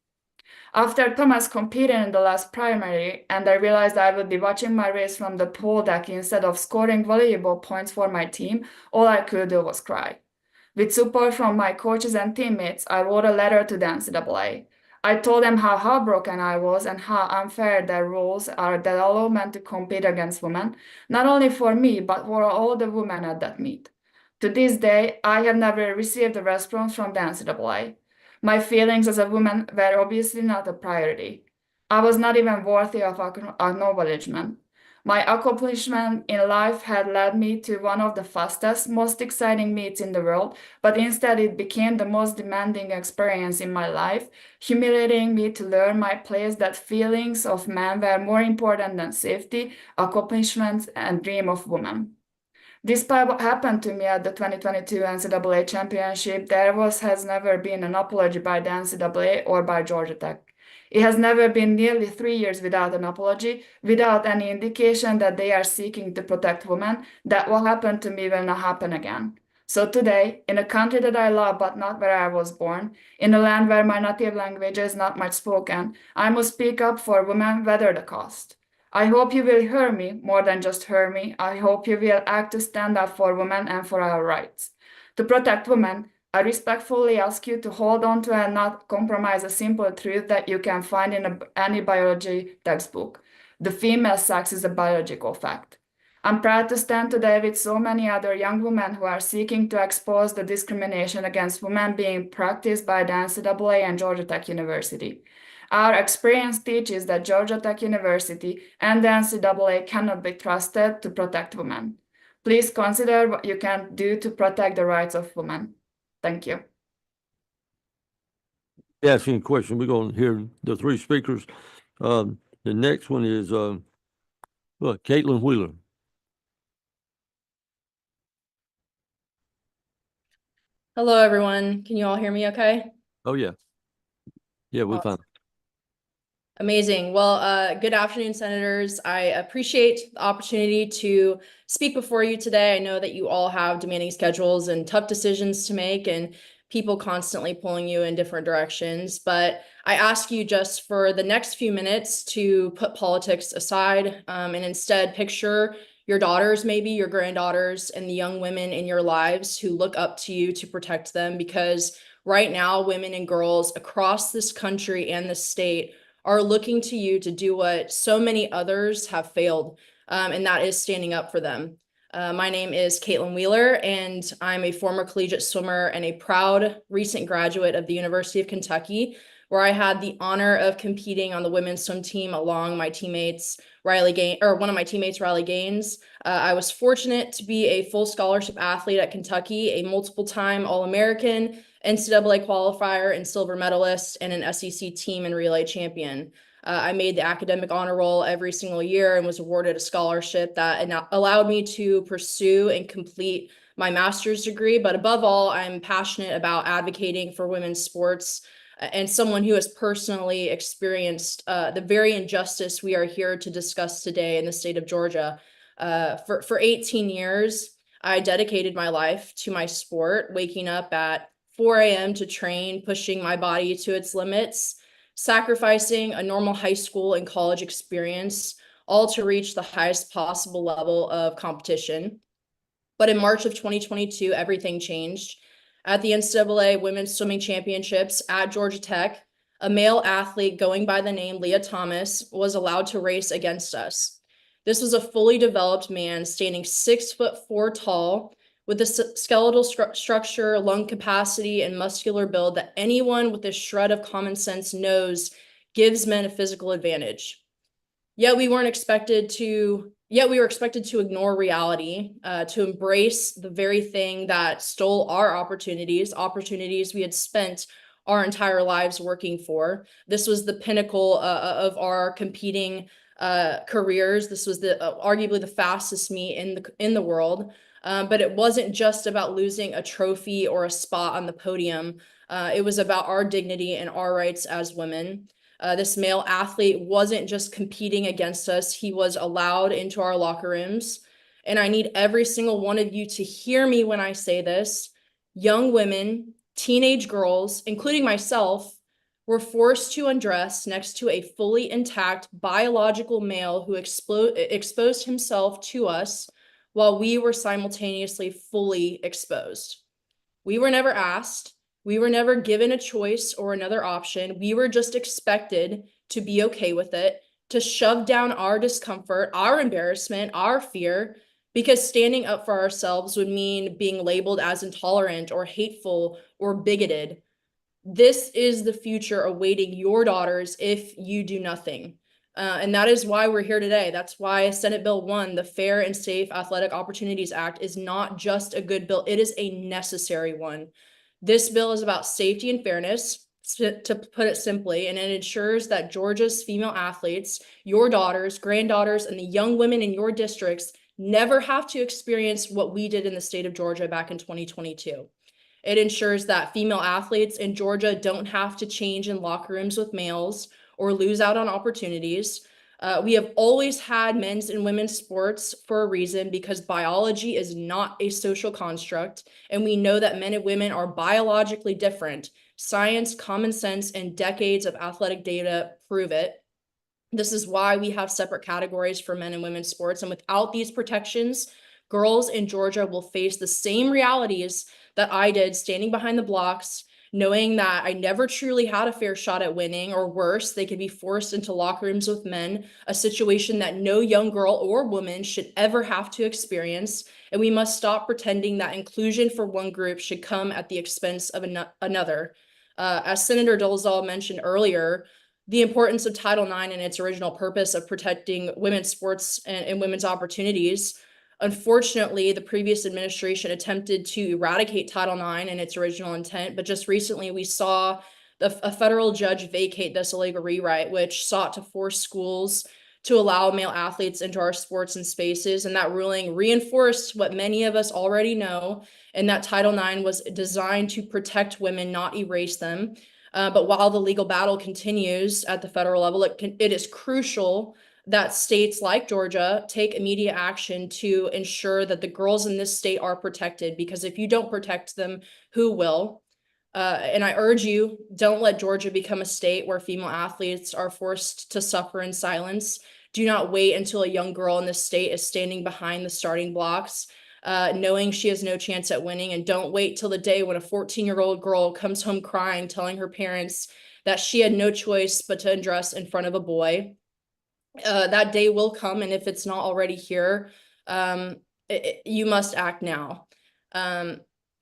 After Thomas competed in the last primary and I realized I would be watching my race from the pool deck instead of scoring valuable points for my team, all I could do was cry. With support from my coaches and teammates, I wrote a letter to the NCAA. I told them how heartbroken I was and how unfair their rules are that allow men to compete against women, not only for me, but for all the women at that meet. To this day, I have never received a response from the NCAA. My feelings as a woman were obviously not a priority. I was not even worthy of acknowledgement. My accomplishment in life had led me to one of the fastest, most exciting meets in the world, but instead it became the most demanding experience in my life, humiliating me to learn my place that feelings of men were more important than safety, accomplishments, and dream of women. Despite what happened to me at the 2022 NCAA Championship, there has never been an apology by the NCAA or by Georgia Tech. It has never been nearly 3 years without an apology, without any indication that they are seeking to protect women, that what happened to me will not happen again. So today, in a country that I love but not where I was born, in a land where my native language is not much spoken, I must speak up for women, whether the cost. I hope you will hear me more than just hear me. I hope you will act to stand up for women and for our rights. To protect women, I respectfully ask you to hold on to and not compromise a simple truth that you can find in any biology textbook. The female sex is a biological fact. I'm proud to stand today with so many other young women who are seeking to expose the discrimination against women being practiced by the NCAA and Georgia Tech University. Our experience teaches that Georgia Tech University and the NCAA cannot be trusted to protect women. Please consider what you can do to protect the rights of women. Thank you. Asking a question, we're going to hear the three speakers. The next one is Caitlin Wheeler. Hello, everyone. Can you all hear me okay? Oh, yeah. Yeah, we're fine. Amazing. Well, good afternoon, Senators. I appreciate the opportunity to speak before you today. I know that you all have demanding schedules and tough decisions to make and people constantly pulling you in different directions. But I ask you just for the next few minutes to put politics aside and instead picture your daughters, maybe your granddaughters, and the young women in your lives who look up to you to protect them. Because right now, women and girls across this country and the state are looking to you to do what so many others have failed, and that is standing up for them. My name is Caitlin Wheeler, and I'm a former collegiate swimmer and a proud recent graduate of the University of Kentucky, where I had the honor of competing on the women's swim team along my teammates, one of my teammates, Riley Gaines. I was fortunate to be a full scholarship athlete at Kentucky, a multiple-time All-American, NCAA qualifier and silver medalist, and an SEC team and relay champion. I made the academic honor roll every single year and was awarded a scholarship that allowed me to pursue and complete my master's degree. But above all, I'm passionate about advocating for women's sports and someone who has personally experienced the very injustice we are here to discuss today in the state of Georgia. For 18 years, I dedicated my life to my sport, waking up at 4 a.m. to train, pushing my body to its limits, sacrificing a normal high school and college experience, all to reach the highest possible level of competition. But in March of 2022, everything changed. At the NCAA Women's Swimming Championships at Georgia Tech, a male athlete going by the name Leah Thomas was allowed to race against us. This was a fully developed man standing 6'4" tall, with the skeletal structure, lung capacity, and muscular build that anyone with a shred of common sense knows gives men a physical advantage. Yet we were expected to ignore reality, to embrace the very thing that stole our opportunities we had spent our entire lives working for. This was the pinnacle of our competing careers. This was arguably the fastest meet in the world. But it wasn't just about losing a trophy or a spot on the podium. It was about our dignity and our rights as women. This male athlete wasn't just competing against us. He was allowed into our locker rooms. And I need every single one of you to hear me when I say this. Young women, teenage girls, including myself, were forced to undress next to a fully intact biological male who exposed himself to us while we were simultaneously fully exposed. We were never asked. We were never given a choice or another option. We were just expected to be okay with it, to shove down our discomfort, our embarrassment, our fear, because standing up for ourselves would mean being labeled as intolerant or hateful or bigoted. This is the future awaiting your daughters if you do nothing. And that is why we're here today. That's why Senate Bill 1, the Fair and Safe Athletic Opportunities Act, is not just a good bill. It is a necessary one. This bill is about safety and fairness, to put it simply, and it ensures that Georgia's female athletes, your daughters, granddaughters, and the young women in your districts never have to experience what we did in the state of Georgia back in 2022. It ensures that female athletes in Georgia don't have to change in locker rooms with males or lose out on opportunities. We have always had men's and women's sports for a reason, because biology is not a social construct, and we know that men and women are biologically different. Science, common sense, and decades of athletic data prove it. This is why we have separate categories for men and women's sports, and without these protections, girls in Georgia will face the same realities that I did standing behind the blocks, knowing that I never truly had a fair shot at winning, or worse, they could be forced into locker rooms with men, a situation that no young girl or woman should ever have to experience. And we must stop pretending that inclusion for one group should come at the expense of another. As Senator Dolezal mentioned earlier, the importance of Title IX and its original purpose of protecting women's sports and women's opportunities. Unfortunately, the previous administration attempted to eradicate Title IX and its original intent, but just recently we saw a federal judge vacate this illegal rewrite, which sought to force schools to allow male athletes into our sports and spaces. And that ruling reinforced what many of us already know, and that Title IX was designed to protect women, not erase them. But while the legal battle continues at the federal level, it is crucial that states like Georgia take immediate action to ensure that the girls in this state are protected, because if you don't protect them, who will? And I urge you, don't let Georgia become a state where female athletes are forced to suffer in silence. Do not wait until a young girl in this state is standing behind the starting blocks, knowing she has no chance at winning. And don't wait till the day when a 14-year-old girl comes home crying, telling her parents that she had no choice but to undress in front of a boy. That day will come, and if it's not already here, you must act now.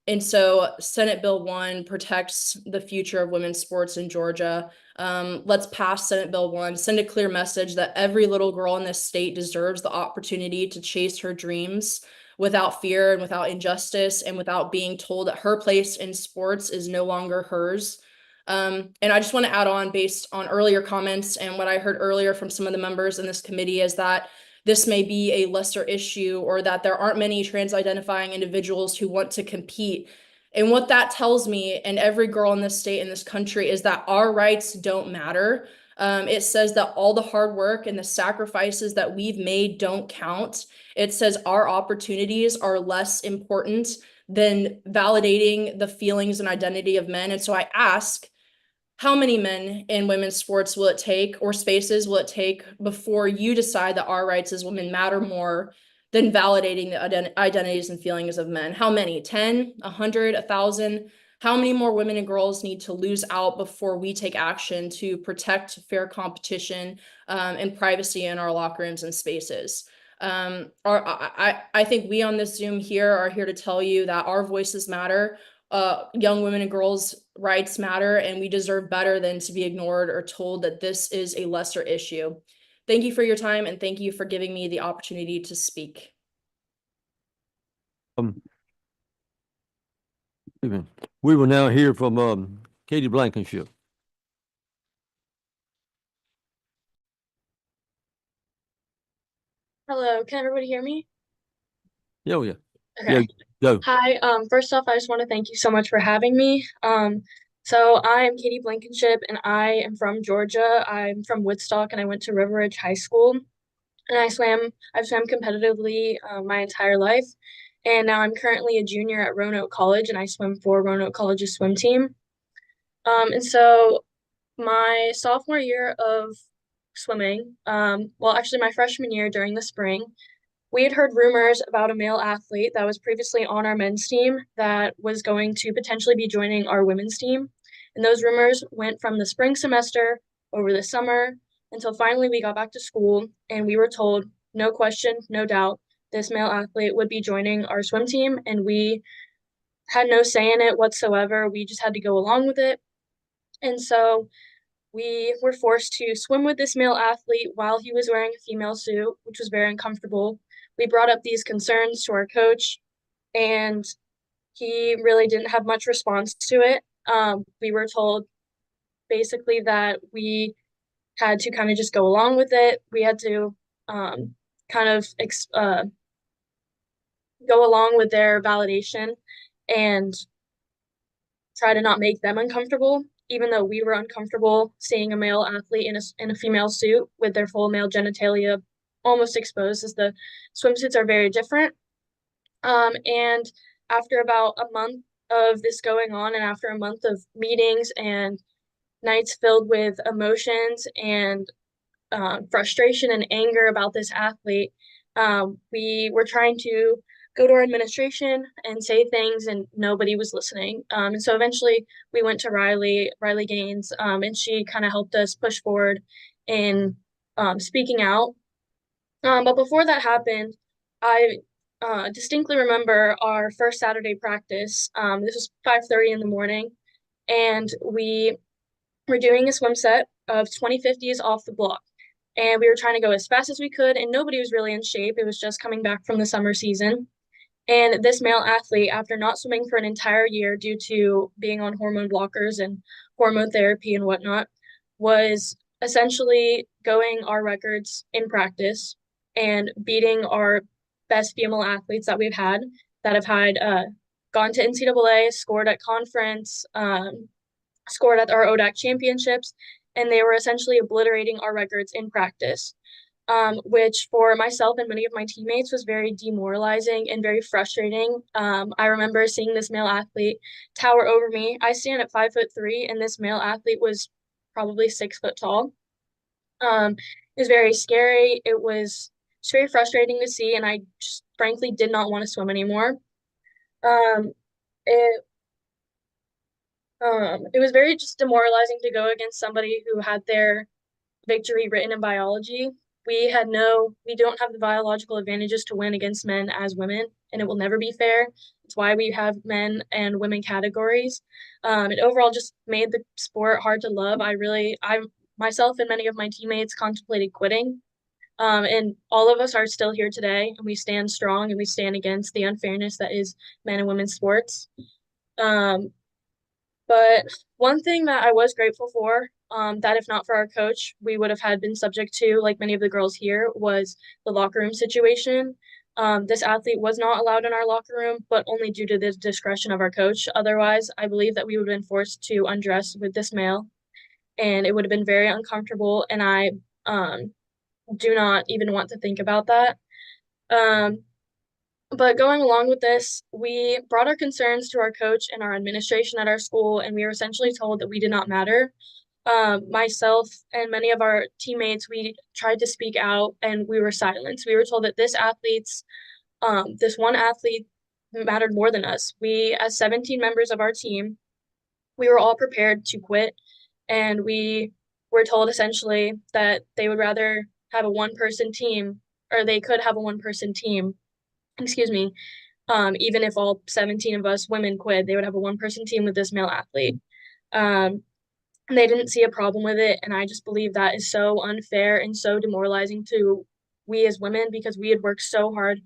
And so Senate Bill 1 protects the future of women's sports in Georgia. Let's pass Senate Bill 1, send a clear message that every little girl in this state deserves the opportunity to chase her dreams without fear and without injustice, and without being told that her place in sports is no longer hers. And I just want to add on, based on earlier comments and what I heard earlier from some of the members in this committee, is that this may be a lesser issue, or that there aren't many trans-identifying individuals who want to compete. And what that tells me, and every girl in this state, in this country, is that our rights don't matter. It says that all the hard work and the sacrifices that we've made don't count. It says our opportunities are less important than validating the feelings and identity of men. And so I ask, how many men in women's sports will it take, or spaces will it take, before you decide that our rights as women matter more than validating the identities and feelings of men? How many? 10, 100, 1,000? How many more women and girls need to lose out before we take action to protect fair competition and privacy in our locker rooms and spaces? I think we on this Zoom here are here to tell you that our voices matter. Young women and girls' rights matter, and we deserve better than to be ignored or told that this is a lesser issue. Thank you for your time, and thank you for giving me the opportunity to speak. We will now hear from Katie Blankenship. Hello, can everybody hear me? Oh, yeah. Okay. Yeah, go. Hi, first off, I just want to thank you so much for having me. So I am Katie Blankenship, and I am from Georgia. I'm from Woodstock, and I went to River Ridge High School. And I've swam competitively my entire life. And now I'm currently a junior at Roanoke College, and I swim for Roanoke College's swim team. And so my sophomore year of swimming, well, actually my freshman year during the spring, we had heard rumors about a male athlete that was previously on our men's team that was going to potentially be joining our women's team. And those rumors went from the spring semester over the summer until finally we got back to school, and we were told, no question, no doubt, this male athlete would be joining our swim team, and we had no say in it whatsoever. We just had to go along with it. And so we were forced to swim with this male athlete while he was wearing a female suit, which was very uncomfortable. We brought up these concerns to our coach, and he really didn't have much response to it. We were told basically that we had to kind of just go along with it. We had to go along with their validation and try to not make them uncomfortable, even though we were uncomfortable seeing a male athlete in a female suit with their full male genitalia almost exposed, as the swimsuits are very different. And after about a month of this going on, and after a month of meetings and nights filled with emotions and frustration and anger about this athlete, we were trying to go to our administration and say things, and nobody was listening. And so eventually we went to Riley Gaines, and she kind of helped us push forward in speaking out. But before that happened, I distinctly remember our first Saturday practice. This was 5:30 in the morning, and we were doing a swim set of 2050s off the block. And we were trying to go as fast as we could, and nobody was really in shape. It was just coming back from the summer season. And this male athlete, after not swimming for an entire year due to being on hormone blockers and hormone therapy and whatnot, was essentially going our records in practice and beating our best female athletes that we've had that have had gone to NCAA, scored at conference, scored at our ODAC championships, and they were essentially obliterating our records in practice, which for myself and many of my teammates was very demoralizing and very frustrating. I remember seeing this male athlete tower over me. I stand at 5'3", and this male athlete was probably 6 foot tall. It was very scary. It was just very frustrating to see, and I just frankly did not want to swim anymore. It was very just demoralizing to go against somebody who had their victory written in biology. We don't have the biological advantages to win against men as women, and it will never be fair. It's why we have men and women categories. It overall just made the sport hard to love. I myself and many of my teammates contemplated quitting. And all of us are still here today, and we stand strong and we stand against the unfairness that is men and women's sports. But one thing that I was grateful for, that if not for our coach, we would have had been subject to, like many of the girls here, was the locker room situation. This athlete was not allowed in our locker room, but only due to the discretion of our coach. Otherwise, I believe that we would have been forced to undress with this male, and it would have been very uncomfortable, and I do not even want to think about that. But going along with this, we brought our concerns to our coach and our administration at our school, and we were essentially told that we did not matter. Myself and many of our teammates, we tried to speak out and we were silenced. We were told that this one athlete mattered more than us. We, as 17 members of our team, we were all prepared to quit, and we were told essentially that they would rather have a one-person team, or they could have a one-person team, even if all 17 of us women quit, they would have a one-person team with this male athlete. They didn't see a problem with it, and I just believe that is so unfair and so demoralizing to we as women, because we had worked so hard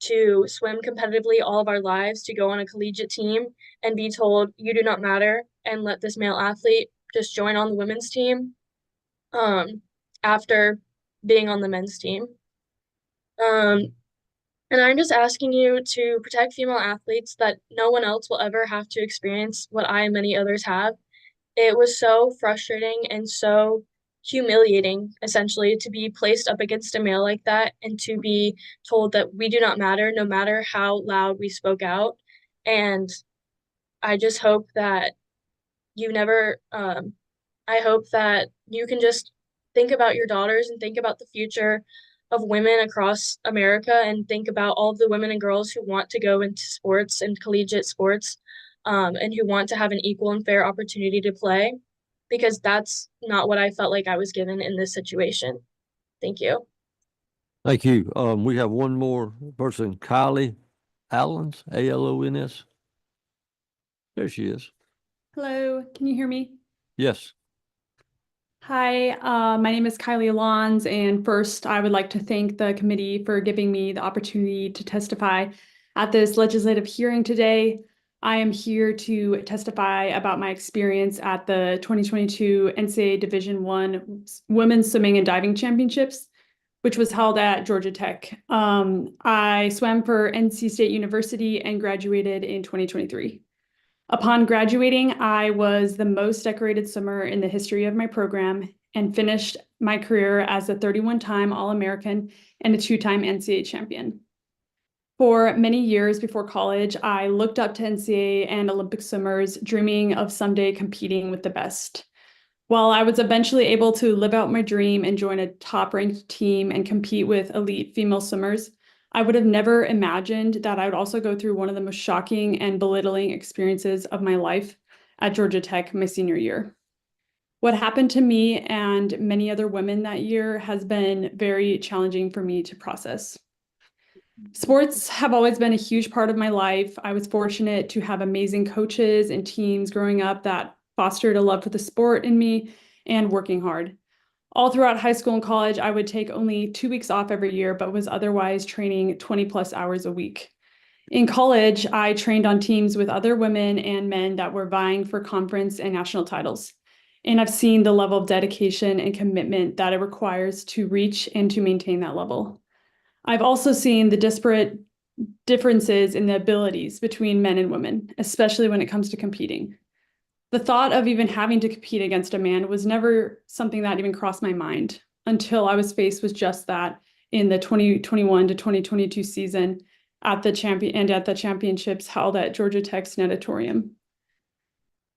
to swim competitively all of our lives, to go on a collegiate team and be told you do not matter, and let this male athlete just join on the women's team after being on the men's team. And I'm just asking you to protect female athletes, that no one else will ever have to experience what I and many others have. It was so frustrating and so humiliating, essentially, to be placed up against a male like that and to be told that we do not matter, no matter how loud we spoke out. And I just hope that I hope that you can just think about your daughters and think about the future of women across America, and think about all of the women and girls who want to go into sports and collegiate sports, and who want to have an equal and fair opportunity to play, because that's not what I felt like I was given in this situation. Thank you. Thank you. We have one more person, Kylie Allens, A-L-O-N-S. There she is. Hello, can you hear me? Yes. Hi, my name is Kylie Allens, and first I would like to thank the committee for giving me the opportunity to testify at this legislative hearing today. I am here to testify about my experience at the 2022 NCAA Division I Women's Swimming and Diving Championships, which was held at Georgia Tech. I swam for NC State University and graduated in 2023. Upon graduating, I was the most decorated swimmer in the history of my program and finished my career as a 31-time All-American and a 2-time NCAA champion. For many years before college, I looked up to NCAA and Olympic swimmers, dreaming of someday competing with the best. While I was eventually able to live out my dream and join a top-ranked team and compete with elite female swimmers, I would have never imagined that I would also go through one of the most shocking and belittling experiences of my life at Georgia Tech my senior year. What happened to me and many other women that year has been very challenging for me to process. Sports have always been a huge part of my life. I was fortunate to have amazing coaches and teams growing up that fostered a love for the sport in me and working hard. All throughout high school and college, I would take only 2 weeks off every year, but was otherwise training 20+ hours a week. In college, I trained on teams with other women and men that were vying for conference and national titles. And I've seen the level of dedication and commitment that it requires to reach and to maintain that level. I've also seen the disparate differences in the abilities between men and women, especially when it comes to competing. The thought of even having to compete against a man was never something that even crossed my mind until I was faced with just that in the 2021 to 2022 season at the championships held at Georgia Tech's Natatorium.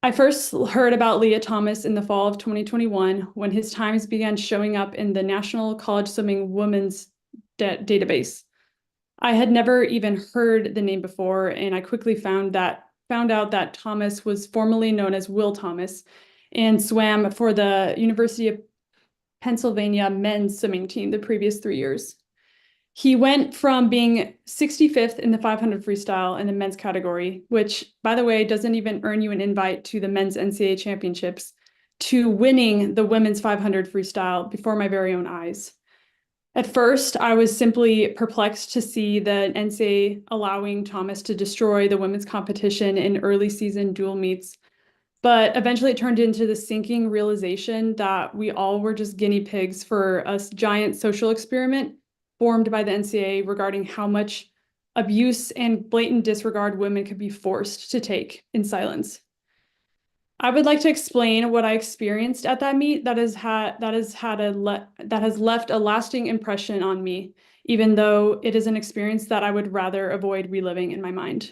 I first heard about Leah Thomas in the fall of 2021 when his times began showing up in the National College Swimming Women's database. I had never even heard the name before, and I quickly found out that Thomas was formerly known as Will Thomas and swam for the University of Pennsylvania men's swimming team the previous 3 years. He went from being 65th in the 500 freestyle in the men's category, which, by the way, doesn't even earn you an invite to the men's NCAA championships, to winning the women's 500 freestyle before my very own eyes. At first, I was simply perplexed to see the NCAA allowing Thomas to destroy the women's competition in early season dual meets. But eventually it turned into the sinking realization that we all were just guinea pigs for a giant social experiment formed by the NCAA regarding how much abuse and blatant disregard women could be forced to take in silence. I would like to explain what I experienced at that meet that has left a lasting impression on me, even though it is an experience that I would rather avoid reliving in my mind.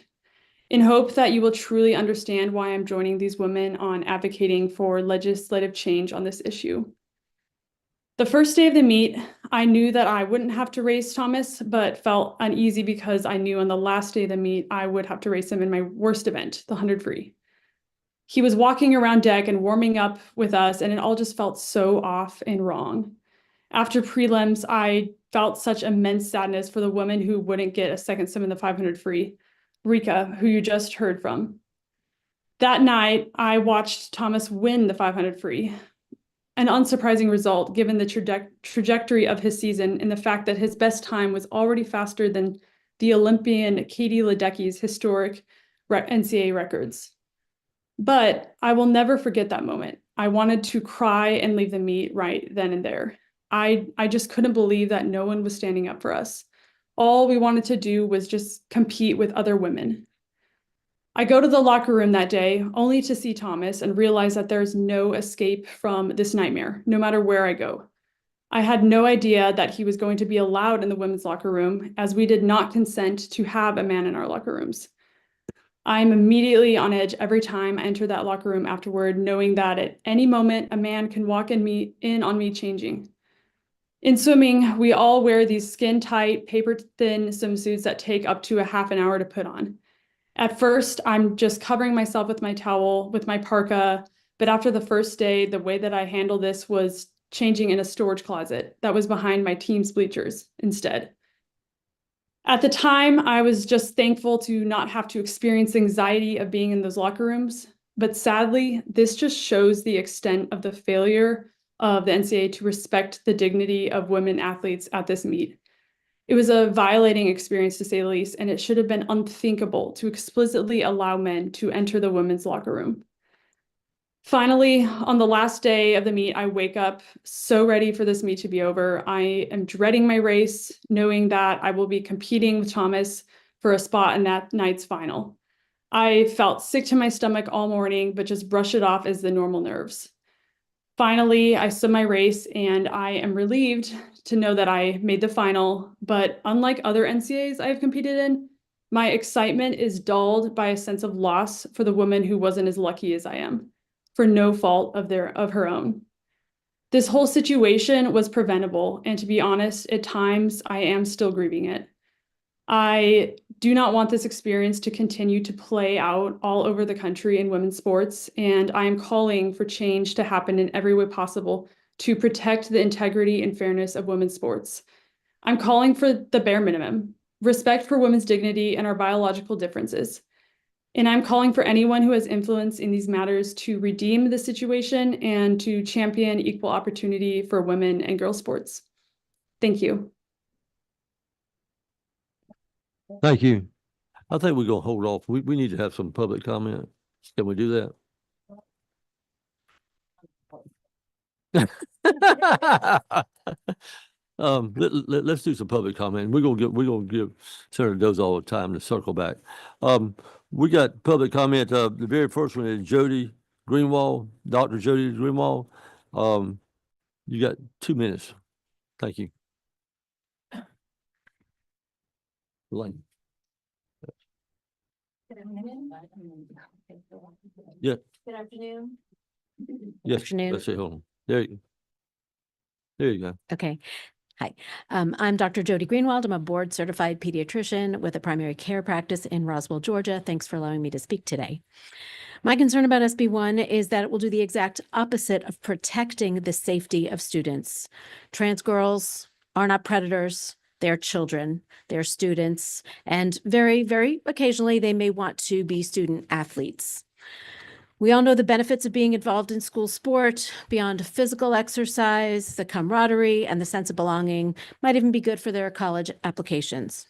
In hope that you will truly understand why I'm joining these women on advocating for legislative change on this issue. The first day of the meet, I knew that I wouldn't have to race Thomas, but felt uneasy because I knew on the last day of the meet, I would have to race him in my worst event, the 100 free. He was walking around deck and warming up with us, and it all just felt so off and wrong. After prelims, I felt such immense sadness for the woman who wouldn't get a second swim in the 500 free, Rika, who you just heard from. That night, I watched Thomas win the 500 free. An unsurprising result given the trajectory of his season and the fact that his best time was already faster than the Olympian Katie Ledecky's historic NCAA records. But I will never forget that moment. I wanted to cry and leave the meet right then and there. I just couldn't believe that no one was standing up for us. All we wanted to do was just compete with other women. I go to the locker room that day only to see Thomas and realize that there's no escape from this nightmare, no matter where I go. I had no idea that he was going to be allowed in the women's locker room, as we did not consent to have a man in our locker rooms. I'm immediately on edge every time I enter that locker room afterward, knowing that at any moment a man can walk in on me changing. In swimming, we all wear these skin-tight, paper-thin swimsuits that take up to a half an hour to put on. At first, I'm just covering myself with my towel, with my parka, but after the first day, the way that I handled this was changing in a storage closet that was behind my team's bleachers instead. At the time, I was just thankful to not have to experience the anxiety of being in those locker rooms, but sadly, this just shows the extent of the failure of the NCAA to respect the dignity of women athletes at this meet. It was a violating experience, to say the least, and it should have been unthinkable to explicitly allow men to enter the women's locker room. Finally, on the last day of the meet, I wake up so ready for this meet to be over. I am dreading my race, knowing that I will be competing with Thomas for a spot in that night's final. I felt sick to my stomach all morning, but just brushed it off as the normal nerves. Finally, I swim my race, and I am relieved to know that I made the final, but unlike other NCAAs I have competed in, my excitement is dulled by a sense of loss for the woman who wasn't as lucky as I am, for no fault of her own. This whole situation was preventable, and to be honest, at times I am still grieving it. I do not want this experience to continue to play out all over the country in women's sports, and I am calling for change to happen in every way possible to protect the integrity and fairness of women's sports. I'm calling for the bare minimum, respect for women's dignity and our biological differences. And I'm calling for anyone who has influence in these matters to redeem the situation and to champion equal opportunity for women and girls sports. Thank you. Thank you. I think we're gonna hold off. We need to have some public comment. Can we do that? Let's do some public comment. We're gonna give Senator Dozal time to circle back. We got public comment. The very first one is Jody Greenwald, Dr. Jody Greenwald. You got 2 minutes. Thank you. Elaine. Yeah. Good afternoon. Yes, Afternoon. let's see, hold on. There you go. Okay. Hi, I'm Dr. Jody Greenwald. I'm a board certified pediatrician with a primary care practice in Roswell, Georgia. Thanks for allowing me to speak today. My concern about SB1 is that it will do the exact opposite of protecting the safety of students. Trans girls are not predators. They're children, they're students, and very, very occasionally they may want to be student athletes. We all know the benefits of being involved in school sport. Beyond physical exercise, the camaraderie and the sense of belonging might even be good for their college applications.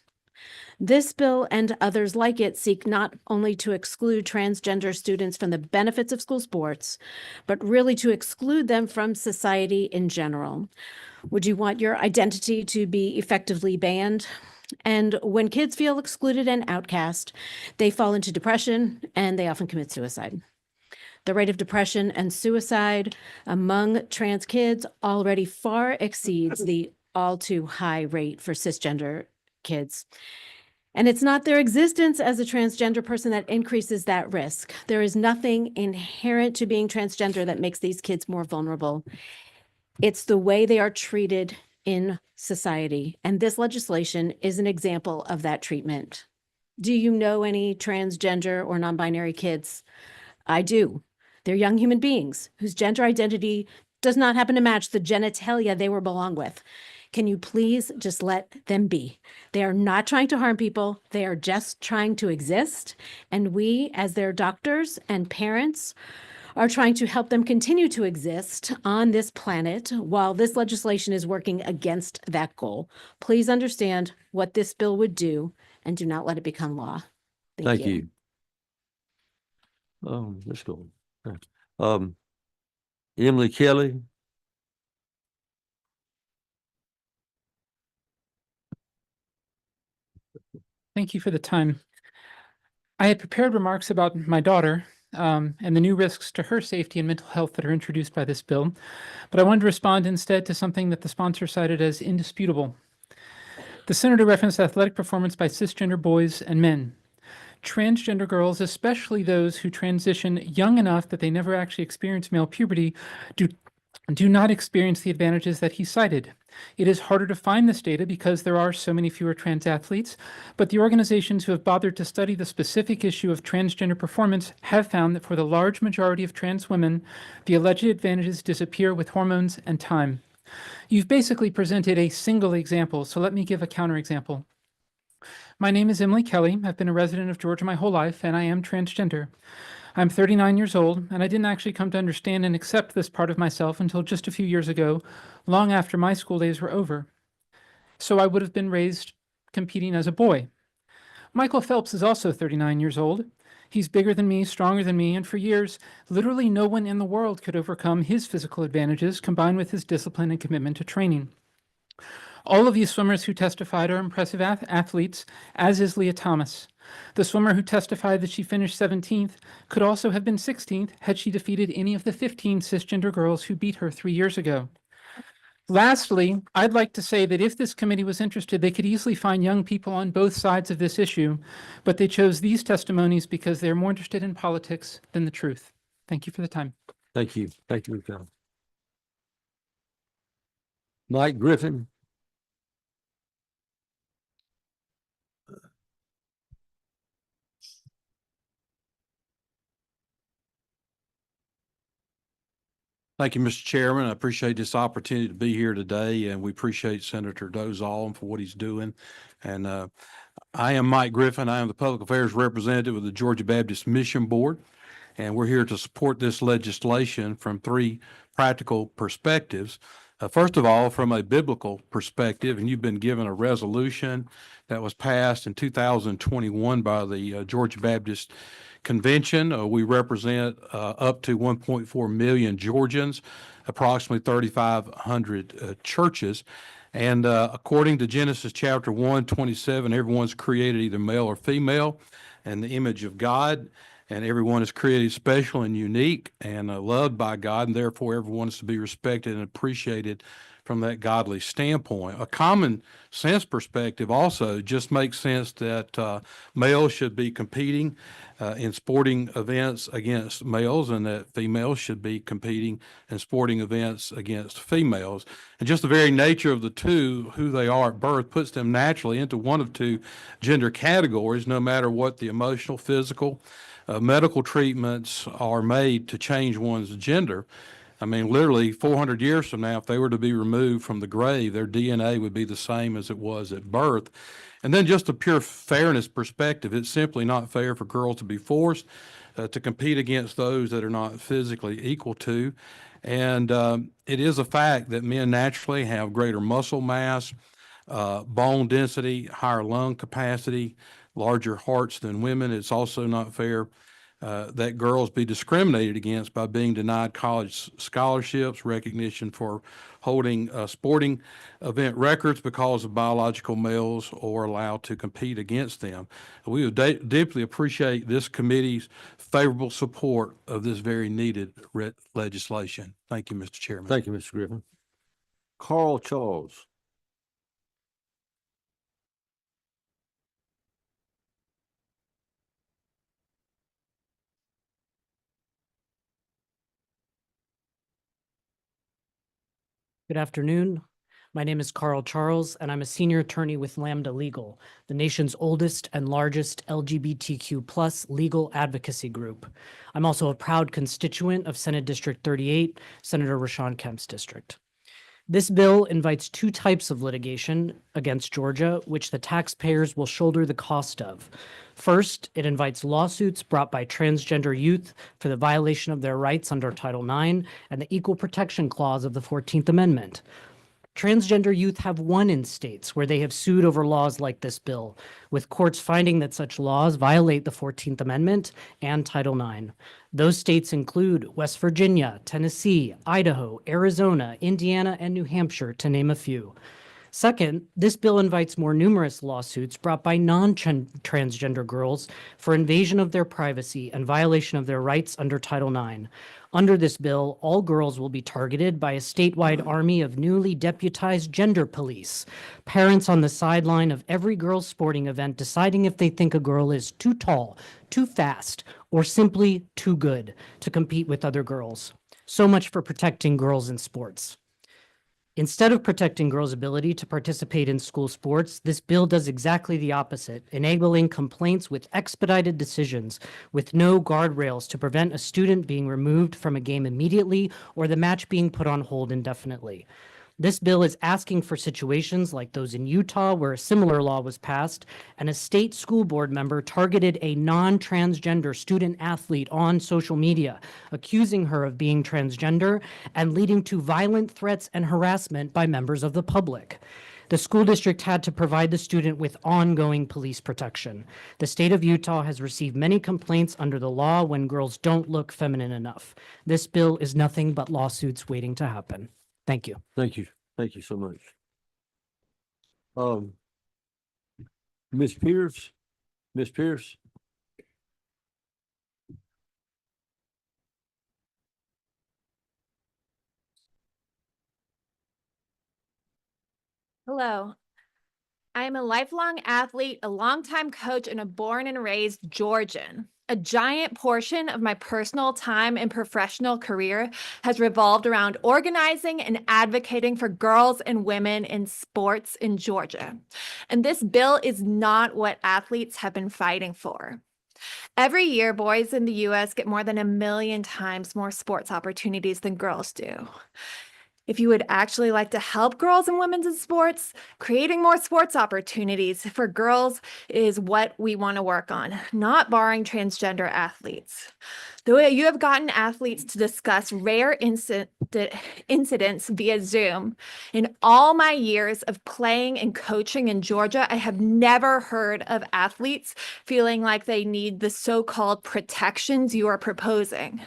This bill and others like it seek not only to exclude transgender students from the benefits of school sports, but really to exclude them from society in general. Would you want your identity to be effectively banned? And when kids feel excluded and outcast, they fall into depression and they often commit suicide. The rate of depression and suicide among trans kids already far exceeds the all too high rate for cisgender kids. And it's not their existence as a transgender person that increases that risk. There is nothing inherent to being transgender that makes these kids more vulnerable. It's the way they are treated in society. And this legislation is an example of that treatment. Do you know any transgender or non-binary kids? I do. They're young human beings whose gender identity does not happen to match the genitalia they were belong with. Can you please just let them be? They are not trying to harm people. They are just trying to exist. And we, as their doctors and parents, are trying to help them continue to exist on this planet while this legislation is working against that goal. Please understand what this bill would do and do not let it become law. Thank you. Let's go. Emily Kelly. Thank you for the time. I had prepared remarks about my daughter and the new risks to her safety and mental health that are introduced by this bill, but I wanted to respond instead to something that the sponsor cited as indisputable. The senator referenced athletic performance by cisgender boys and men. Transgender girls, especially those who transition young enough that they never actually experience male puberty, do not experience the advantages that he cited. It is harder to find this data because there are so many fewer trans athletes, but the organizations who have bothered to study the specific issue of transgender performance have found that for the large majority of trans women, the alleged advantages disappear with hormones and time. You've basically presented a single example, so let me give a counterexample. My name is Emily Kelly. I've been a resident of Georgia my whole life, and I am transgender. I'm 39 years old, and I didn't actually come to understand and accept this part of myself until just a few years ago, long after my school days were over. So I would have been raised competing as a boy. Michael Phelps is also 39 years old. He's bigger than me, stronger than me, and for years, literally no one in the world could overcome his physical advantages combined with his discipline and commitment to training. All of these swimmers who testified are impressive athletes, as is Leah Thomas. The swimmer who testified that she finished 17th could also have been 16th had she defeated any of the 15 cisgender girls who beat her 3 years ago. Lastly, I'd like to say that if this committee was interested, they could easily find young people on both sides of this issue, but they chose these testimonies because they're more interested in politics than the truth. Thank you for the time. Thank you. Thank you, Cal. Mike Griffin. Thank you, Mr. Chairman. I appreciate this opportunity to be here today, and we appreciate Senator Dozal for what he's doing. And I am Mike Griffin. I am the Public Affairs Representative of the Georgia Baptist Mission Board, and we're here to support this legislation from three practical perspectives. First of all, from a biblical perspective, and you've been given a resolution that was passed in 2021 by the Georgia Baptist Convention. We represent up to 1.4 million Georgians, approximately 3,500 churches. And according to Genesis chapter 1:27, everyone's created either male or female in the image of God, and everyone is created special and unique and loved by God, and therefore everyone is to be respected and appreciated from that godly standpoint. A common sense perspective also just makes sense that males should be competing in sporting events against males, and that females should be competing in sporting events against females. And just the very nature of the two, who they are at birth, puts them naturally into one of two gender categories, no matter what the emotional, physical, medical treatments are made to change one's gender. I mean, literally 400 years from now, if they were to be removed from the grave, their DNA would be the same as it was at birth. And then just a pure fairness perspective, it's simply not fair for girls to be forced to compete against those that are not physically equal to. And it is a fact that men naturally have greater muscle mass, bone density, higher lung capacity, larger hearts than women. It's also not fair that girls be discriminated against by being denied college scholarships, recognition for holding sporting event records because of biological males, or allowed to compete against them. We would deeply appreciate this committee's favorable support of this very needed legislation. Thank you, Mr. Chairman. Thank you, Mr. Griffin. Carl Charles. Good afternoon. My name is Carl Charles, and I'm a senior attorney with Lambda Legal, the nation's oldest and largest LGBTQ+ legal advocacy group. I'm also a proud constituent of Senate District 38, Senator Rashawn Kemp's district. This bill invites two types of litigation against Georgia, which the taxpayers will shoulder the cost of. First, it invites lawsuits brought by transgender youth for the violation of their rights under Title IX and the Equal Protection Clause of the 14th Amendment. Transgender youth have won in states where they have sued over laws like this bill, with courts finding that such laws violate the 14th Amendment and Title IX. Those states include West Virginia, Tennessee, Idaho, Arizona, Indiana, and New Hampshire, to name a few. Second, this bill invites more numerous lawsuits brought by non-transgender girls for invasion of their privacy and violation of their rights under Title IX. Under this bill, all girls will be targeted by a statewide army of newly deputized gender police, parents on the sideline of every girls' sporting event deciding if they think a girl is too tall, too fast, or simply too good to compete with other girls. So much for protecting girls in sports. Instead of protecting girls' ability to participate in school sports, this bill does exactly the opposite, enabling complaints with expedited decisions with no guardrails to prevent a student being removed from a game immediately or the match being put on hold indefinitely. This bill is asking for situations like those in Utah, where a similar law was passed and a state school board member targeted a non-transgender student athlete on social media, accusing her of being transgender and leading to violent threats and harassment by members of the public. The school district had to provide the student with ongoing police protection. The state of Utah has received many complaints under the law when girls don't look feminine enough. This bill is nothing but lawsuits waiting to happen. Thank you. Thank you. Thank you so much. Ms. Pierce? Ms. Pierce? Hello. I am a lifelong athlete, a longtime coach, and a born and raised Georgian. A giant portion of my personal time and professional career has revolved around organizing and advocating for girls and women in sports in Georgia. And this bill is not what athletes have been fighting for. Every year, boys in the U.S. get more than 1 million times more sports opportunities than girls do. If you would actually like to help girls and women in sports, creating more sports opportunities for girls is what we want to work on, not barring transgender athletes. The way you have gotten athletes to discuss rare incidents via Zoom. In all my years of playing and coaching in Georgia, I have never heard of athletes feeling like they need the so-called protections you are proposing.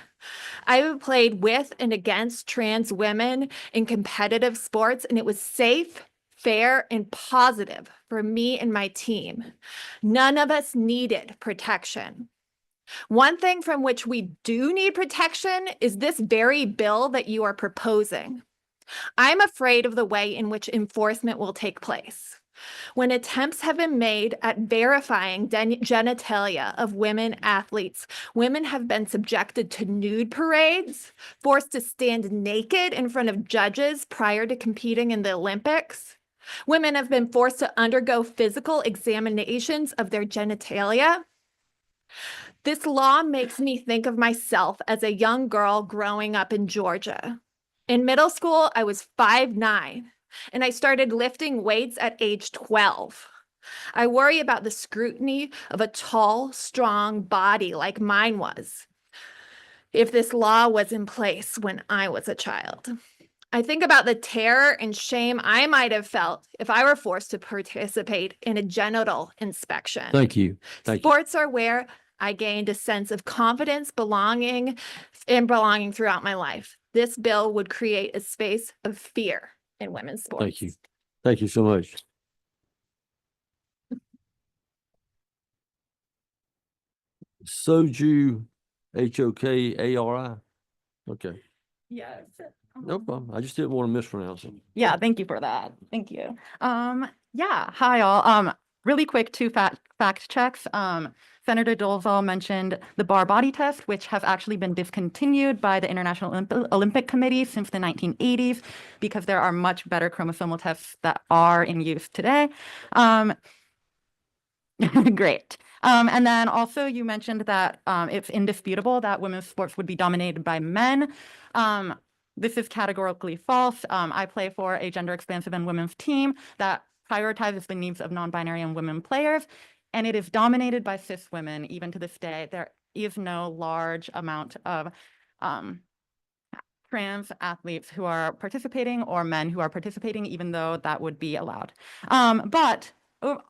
I have played with and against trans women in competitive sports, and it was safe, fair, and positive for me and my team. None of us needed protection. One thing from which we do need protection is this very bill that you are proposing. I'm afraid of the way in which enforcement will take place. When attempts have been made at verifying genitalia of women athletes, women have been subjected to nude parades, forced to stand naked in front of judges prior to competing in the Olympics. Women have been forced to undergo physical examinations of their genitalia. This law makes me think of myself as a young girl growing up in Georgia. In middle school, I was 5'9", and I started lifting weights at age 12. I worry about the scrutiny of a tall, strong body like mine was if this law was in place when I was a child. I think about the terror and shame I might have felt if I were forced to participate in a genital inspection. Thank you. Thank you. Sports are where I gained a sense of confidence, belonging throughout my life. This bill would create a space of fear in women's sports. Thank you. Thank you so much. Soju, Hokari. Okay, Yes. no problem. I just didn't want to mispronounce it. Yeah, thank you for that. Thank you. Yeah, hi all. Really quick, two fact checks. Senator Dolezal mentioned the bar body test, which has actually been discontinued by the International Olympic Committee since the 1980s because there are much better chromosomal tests that are in use today. Great. And then also you mentioned that it's indisputable that women's sports would be dominated by men. This is categorically false. I play for a gender expansive and women's team that prioritizes the needs of non-binary and women players, and it is dominated by cis women. Even to this day, there is no large amount of trans athletes who are participating or men who are participating, even though that would be allowed. But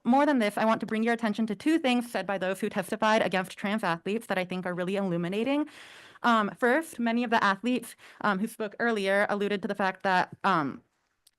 more than this, I want to bring your attention to two things said by those who testified against trans athletes that I think are really illuminating. First, many of the athletes who spoke earlier alluded to the fact that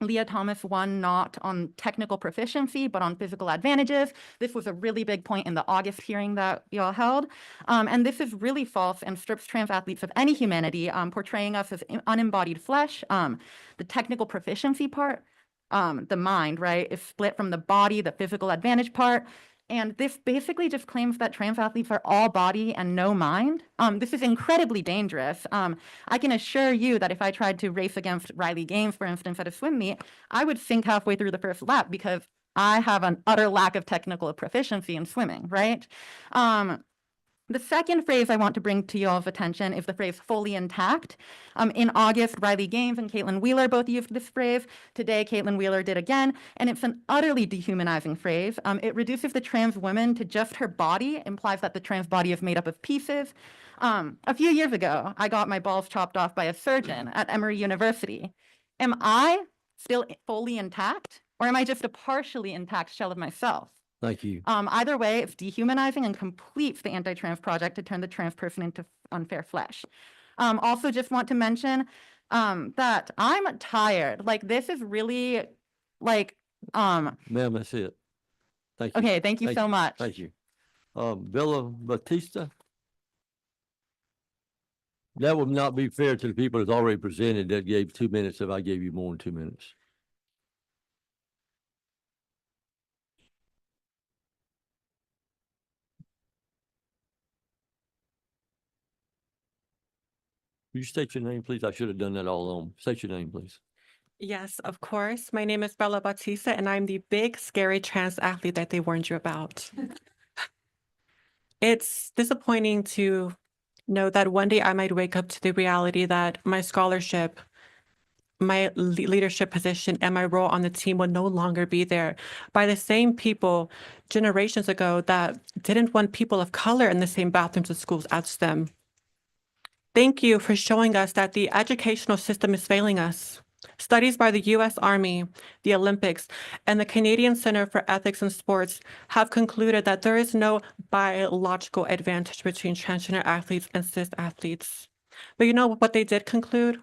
Leah Thomas won not on technical proficiency, but on physical advantages. This was a really big point in the August hearing that y'all held. And this is really false and strips trans athletes of any humanity, portraying us as unembodied flesh. The technical proficiency part, the mind, right, is split from the body, the physical advantage part. And this basically just claims that trans athletes are all body and no mind. This is incredibly dangerous. I can assure you that if I tried to race against Riley Gaines, for instance, at a swim meet, I would sink halfway through the first lap because I have an utter lack of technical proficiency in swimming, right? The second phrase I want to bring to y'all's attention is the phrase fully intact. In August, Riley Gaines and Caitlin Wheeler both used this phrase. Today, Caitlin Wheeler did again, and it's an utterly dehumanizing phrase. It reduces the trans woman to just her body, implies that the trans body is made up of pieces. A few years ago, I got my balls chopped off by a surgeon at Emory University. Am I still fully intact, or am I just a partially intact shell of myself? Thank you. Either way, it's dehumanizing and completes the anti-trans project to turn the trans person into unfair flesh. Also just want to mention that I'm tired. Like, this is really like, Ma'am, that's it. Thank you. okay, thank you so much. Thank you. Bella Batista? That would not be fair to the people that's already presented that gave 2 minutes if I gave you more than 2 minutes. Will you state your name, please? I should have done that all along. State your name, please. Yes, of course. My name is Bella Batista, and I'm the big, scary trans athlete that they warned you about. It's disappointing to know that one day I might wake up to the reality that my scholarship my leadership position and my role on the team would no longer be there by the same people generations ago that didn't want people of color in the same bathrooms of schools as them. Thank you for showing us that the educational system is failing us. Studies by the U.S. Army, the Olympics, and the Canadian Center for Ethics in Sports have concluded that there is no biological advantage between transgender athletes and cis athletes. But you know what they did conclude?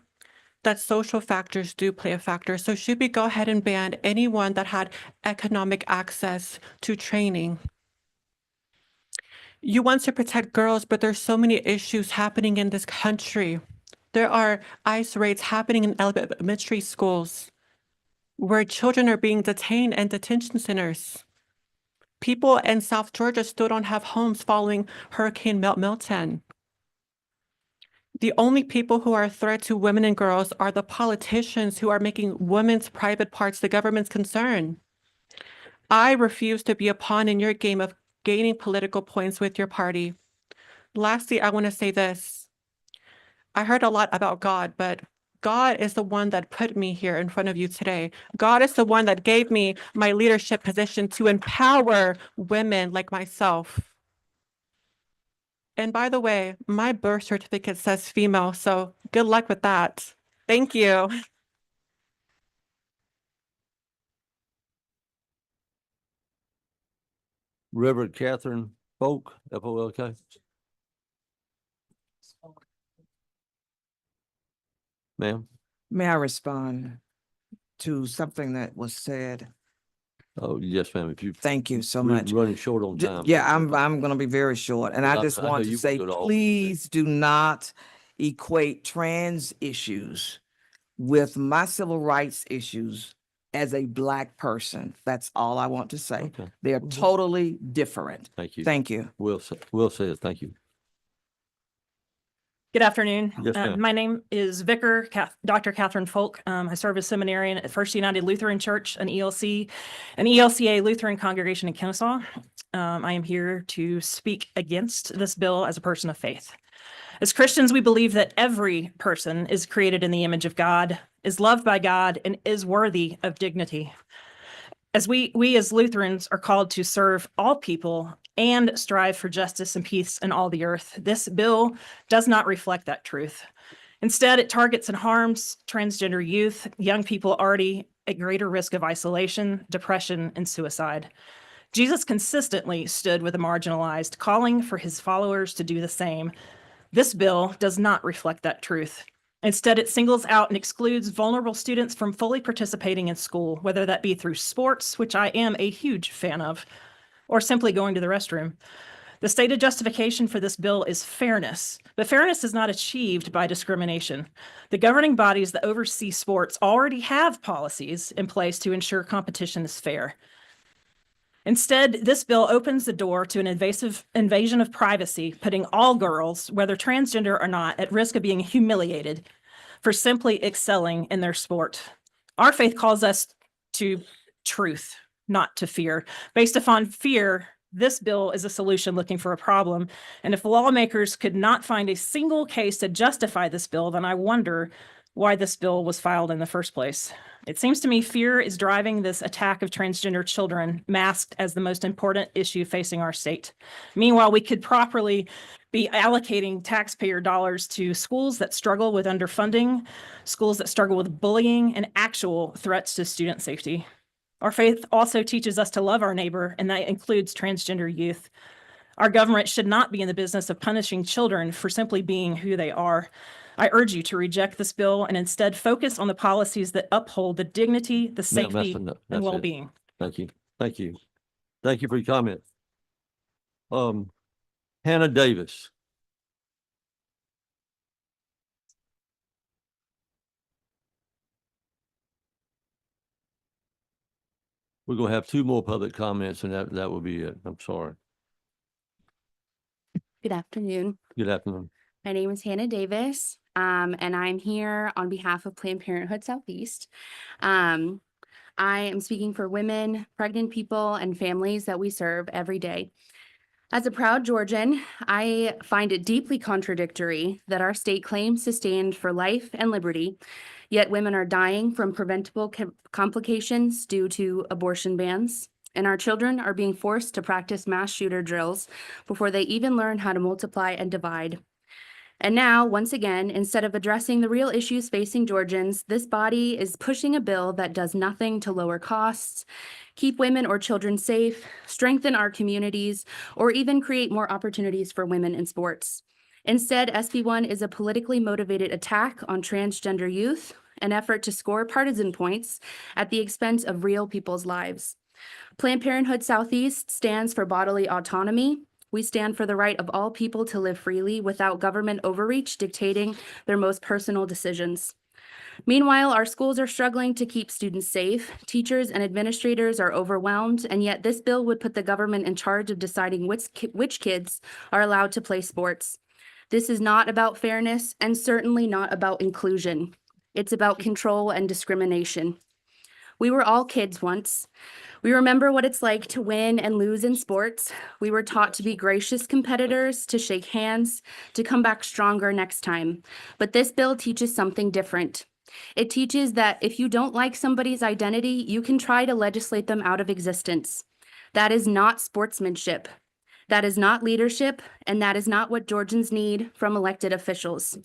That social factors do play a factor. So should we go ahead and ban anyone that had economic access to training? You want to protect girls, but there's so many issues happening in this country. There are ICE raids happening in elementary schools where children are being detained in detention centers. People in South Georgia still don't have homes following Hurricane Milton. The only people who are a threat to women and girls are the politicians who are making women's private parts the government's concern. I refuse to be a pawn in your game of gaining political points with your party. Lastly, I want to say this. I heard a lot about God, but God is the one that put me here in front of you today. God is the one that gave me my leadership position to empower women like myself. And by the way, my birth certificate says female, so good luck with that. Thank you. Reverend Catherine Folk, F-O-L-K. Ma'am? May I respond to something that was said? Oh, yes, ma'am, if you. Thank you so we're much. Running short on time. Yeah, I'm gonna be very short, and I I- just I know want you to will say, do it all. please do not equate trans issues with my civil rights issues as a Black person. That's all I want to say. Okay. They're Mhm. totally different. Thank you. Thank you. Will say it, thank you. Good afternoon. Yes, ma'am. My name is Vicar Dr. Catherine Folk. I serve as seminarian at First United Lutheran Church, an ELCA Lutheran congregation in Kennesaw. I am here to speak against this bill as a person of faith. As Christians, we believe that every person is created in the image of God, is loved by God, and is worthy of dignity. As we as Lutherans are called to serve all people and strive for justice and peace in all the earth, this bill does not reflect that truth. Instead, it targets and harms transgender youth, young people already at greater risk of isolation, depression, and suicide. Jesus consistently stood with the marginalized, calling for his followers to do the same. This bill does not reflect that truth. Instead, it singles out and excludes vulnerable students from fully participating in school, whether that be through sports, which I am a huge fan of, or simply going to the restroom. The stated justification for this bill is fairness, but fairness is not achieved by discrimination. The governing bodies that oversee sports already have policies in place to ensure competition is fair. Instead, this bill opens the door to an invasion of privacy, putting all girls, whether transgender or not, at risk of being humiliated for simply excelling in their sport. Our faith calls us to truth, not to fear. Based upon fear, this bill is a solution looking for a problem. And if lawmakers could not find a single case to justify this bill, then I wonder why this bill was filed in the first place. It seems to me fear is driving this attack of transgender children, masked as the most important issue facing our state. Meanwhile, we could properly be allocating taxpayer dollars to schools that struggle with underfunding, schools that struggle with bullying, and actual threats to student safety. Our faith also teaches us to love our neighbor, and that includes transgender youth. Our government should not be in the business of punishing children for simply being who they are. I urge you to reject this bill and instead focus on the policies that uphold the dignity, the Ma'am, safety, that's it. and well-being. Thank you. Thank you. Thank you for your comment. Hannah Davis. We're gonna have two more public comments and that will be it. I'm sorry. Good afternoon. Good afternoon. My name is Hannah Davis, and I'm here on behalf of Planned Parenthood Southeast. I am speaking for women, pregnant people, and families that we serve every day. As a proud Georgian, I find it deeply contradictory that our state claims to stand for life and liberty, Yet women are dying from preventable complications due to abortion bans. And our children are being forced to practice mass shooter drills before they even learn how to multiply and divide. And now, once again, instead of addressing the real issues facing Georgians, this body is pushing a bill that does nothing to lower costs, keep women or children safe, strengthen our communities, or even create more opportunities for women in sports. Instead, SB1 is a politically motivated attack on transgender youth, an effort to score partisan points at the expense of real people's lives. Planned Parenthood Southeast stands for bodily autonomy. We stand for the right of all people to live freely without government overreach dictating their most personal decisions. Meanwhile, our schools are struggling to keep students safe. Teachers and administrators are overwhelmed, and yet this bill would put the government in charge of deciding which kids are allowed to play sports. This is not about fairness and certainly not about inclusion. It's about control and discrimination. We were all kids once. We remember what it's like to win and lose in sports. We were taught to be gracious competitors, to shake hands, to come back stronger next time. But this bill teaches something different. It teaches that if you don't like somebody's identity, you can try to legislate them out of existence. That is not sportsmanship. That is not leadership, and that is not what Georgians need from elected officials.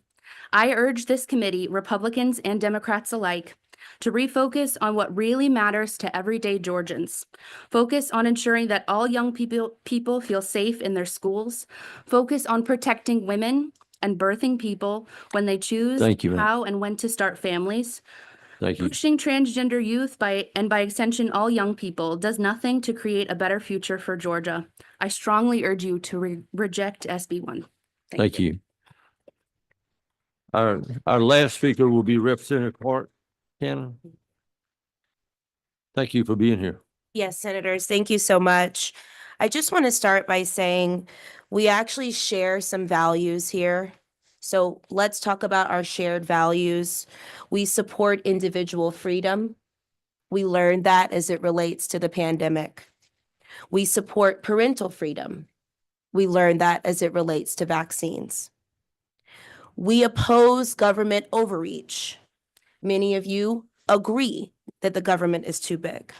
I urge this committee, Republicans and Democrats alike, to refocus on what really matters to everyday Georgians. Focus on ensuring that all young people feel safe in their schools. Focus on protecting women and birthing people when they choose Thank you, ma'am. how and when to start families. Thank you. Pushing transgender youth by extension all young people does nothing to create a better future for Georgia. I strongly urge you to reject SB1. Thank you. Our last speaker will be Representative Clark Cannon. Thank you for being here. Yes, Senators, thank you so much. I just want to start by saying we actually share some values here. So let's talk about our shared values. We support individual freedom. We learned that as it relates to the pandemic. We support parental freedom. We learned that as it relates to vaccines. We oppose government overreach. Many of you agree that the government is too big.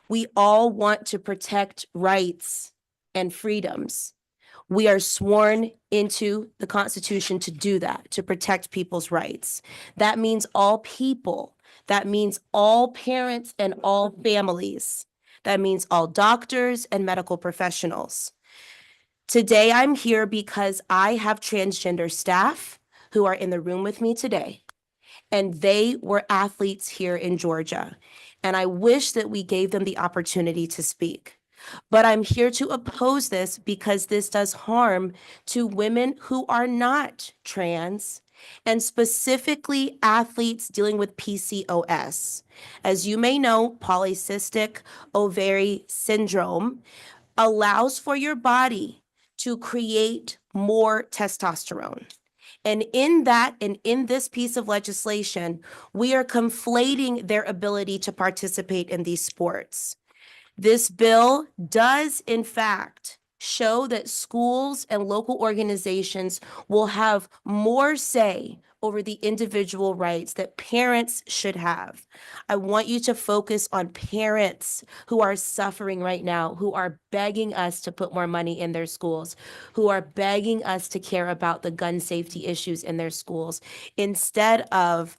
We all want to protect rights and freedoms. We are sworn into the Constitution to do that, to protect people's rights. That means all people. That means all parents and all families. That means all doctors and medical professionals. Today, I'm here because I have transgender staff who are in the room with me today, and they were athletes here in Georgia. And I wish that we gave them the opportunity to speak. But I'm here to oppose this because this does harm to women who are not trans, and specifically athletes dealing with PCOS. As you may know, polycystic ovary syndrome allows for your body to create more testosterone. And in that, and in this piece of legislation, we are conflating their ability to participate in these sports. This bill does, in fact, show that schools and local organizations will have more say over the individual rights that parents should have. I want you to focus on parents who are suffering right now, who are begging us to put more money in their schools, who are begging us to care about the gun safety issues in their schools, instead of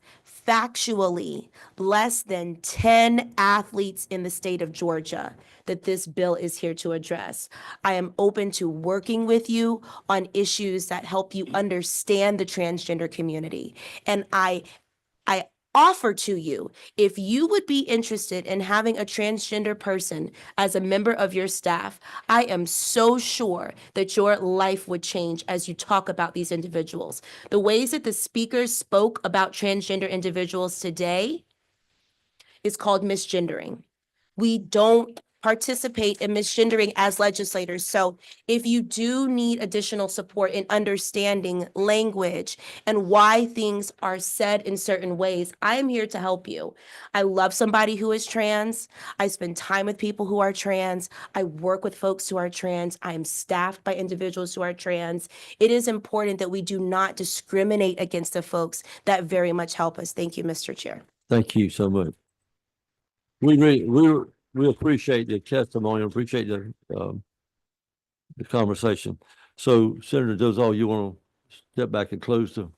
factually less than 10 athletes in the state of Georgia that this bill is here to address. I am open to working with you on issues that help you understand the transgender community. And I offer to you, if you would be interested in having a transgender person as a member of your staff, I am so sure that your life would change as you talk about these individuals. The ways that the speakers spoke about transgender individuals today is called misgendering. We don't participate in misgendering as legislators. So if you do need additional support in understanding language and why things are said in certain ways, I am here to help you. I love somebody who is trans. I spend time with people who are trans. I work with folks who are trans. I am staffed by individuals who are trans. It is important that we do not discriminate against the folks that very much help us. Thank you, Mr. Chair. Thank you so much. We appreciate the testimony, appreciate the conversation. So Senator Dozal, you want to step back and close the?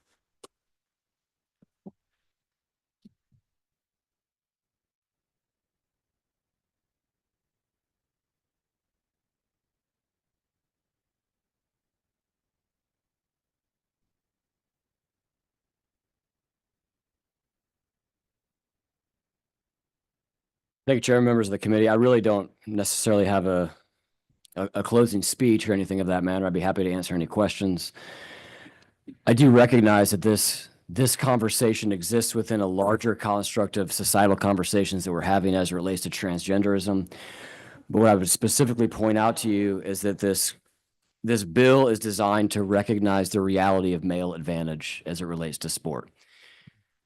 Thank you, Chair, members of the committee. I really don't necessarily have a closing speech or anything of that matter. I'd be happy to answer any questions. I do recognize that this conversation exists within a larger construct of societal conversations that we're having as it relates to transgenderism. But what I would specifically point out to you is that this bill is designed to recognize the reality of male advantage as it relates to sport.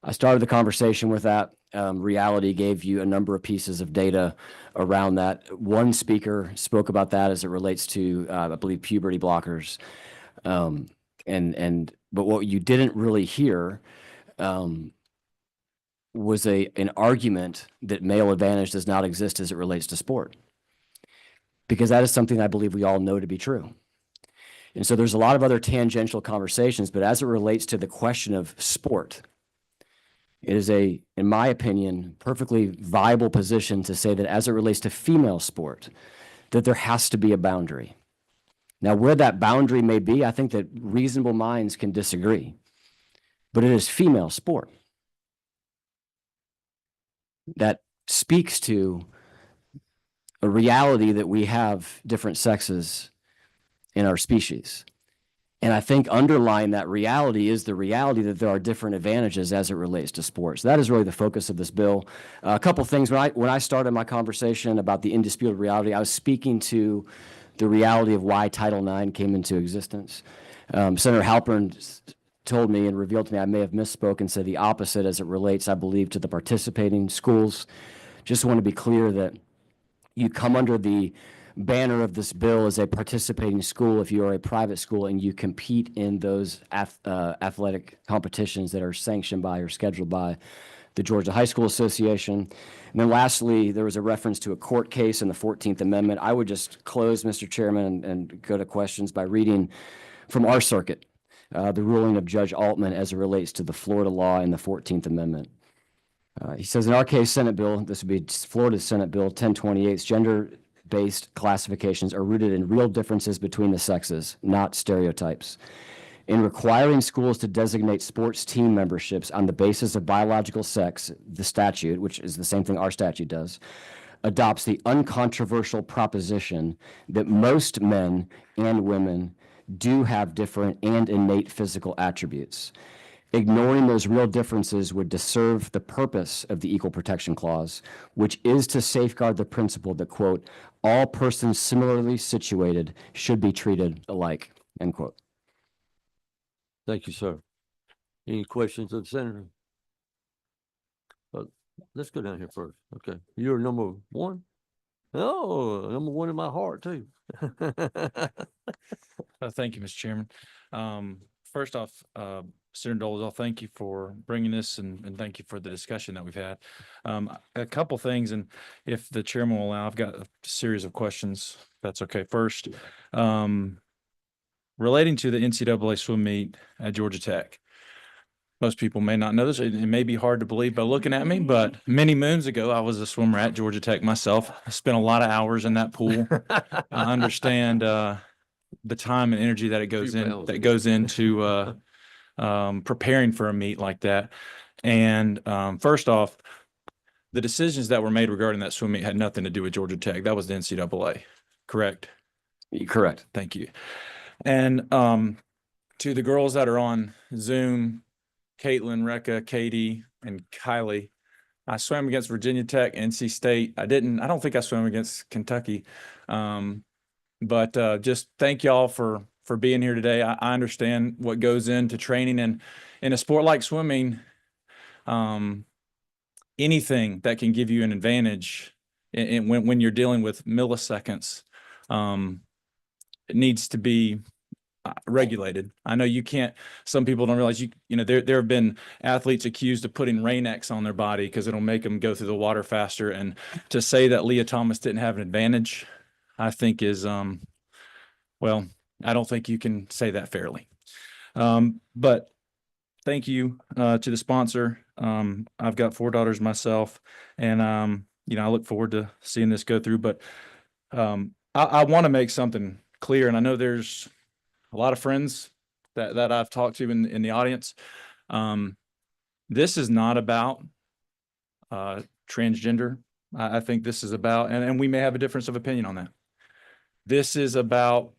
I started the conversation with that. Reality gave you a number of pieces of data around that. One speaker spoke about that as it relates to, I believe, puberty blockers. But what you didn't really hear was an argument that male advantage does not exist as it relates to sport, because that is something I believe we all know to be true. And so there's a lot of other tangential conversations, but as it relates to the question of sport, it is in my opinion, perfectly viable position to say that as it relates to female sport, that there has to be a boundary. Now, where that boundary may be, I think that reasonable minds can disagree, but it is female sport. That speaks to a reality that we have different sexes in our species. And I think underlying that reality is the reality that there are different advantages as it relates to sports. That is really the focus of this bill. A couple things, when I started my conversation about the indisputable reality, I was speaking to the reality of why Title IX came into existence. Senator Halpern told me and revealed to me I may have misspoke and said the opposite as it relates, I believe, to the participating schools. Just want to be clear that you come under the banner of this bill as a participating school if you are a private school and you compete in those athletic competitions that are sanctioned by or scheduled by the Georgia High School Association. And then lastly, there was a reference to a court case in the 14th Amendment. I would just close, Mr. Chairman, and go to questions by reading from our circuit, the ruling of Judge Altman as it relates to the Florida law and the 14th Amendment. He says, in our case, Senate bill, this would be Florida Senate Bill 1028, gender-based classifications are rooted in real differences between the sexes, not stereotypes. In requiring schools to designate sports team memberships on the basis of biological sex, the statute, which is the same thing our statute does, adopts the uncontroversial proposition that most men and women do have different and innate physical attributes. Ignoring those real differences would disserve the purpose of the Equal Protection Clause, which is to safeguard the principle that, quote, all persons similarly situated should be treated alike, end quote. Thank you, sir. Any questions of the senator? Let's go down here first. Okay. You're number one? Oh, number one in my heart, too. Thank you, Mr. Chairman. First off, Senator Dolezal, thank you for bringing this and thank you for the discussion that we've had. A couple things, and if the chairman will allow, I've got a series of questions. If that's okay. First, relating to the NCAA swim meet at Georgia Tech. Most people may not know this. It may be hard to believe by looking at me, but many moons ago, I was a swimmer at Georgia Tech myself. I spent a lot of hours in that pool. I understand the time and energy that goes into preparing for a meet like that. And first off, the decisions that were made regarding that swim meet had nothing to do with Georgia Tech. That was the NCAA, correct? Correct. Thank you. And to the girls that are on Zoom, Caitlin, Rekka, Katie, and Kylie, I swam against Virginia Tech, NC State. I don't think I swam against Kentucky. But just thank y'all for being here today. I understand what goes into training, and in a sport like swimming, anything that can give you an advantage when you're dealing with milliseconds, it needs to be regulated. I know you can't, some people don't realize there have been athletes accused of putting Rain-X on their body because it'll make them go through the water faster. And to say that Leah Thomas didn't have an advantage, I think is, well, I don't think you can say that fairly. But thank you to the sponsor. I've got 4 daughters myself, and I look forward to seeing this go through. But I want to make something clear, and I know there's a lot of friends that I've talked to in the audience. This is not about transgender. I think this is about, and we may have a difference of opinion on that. This is about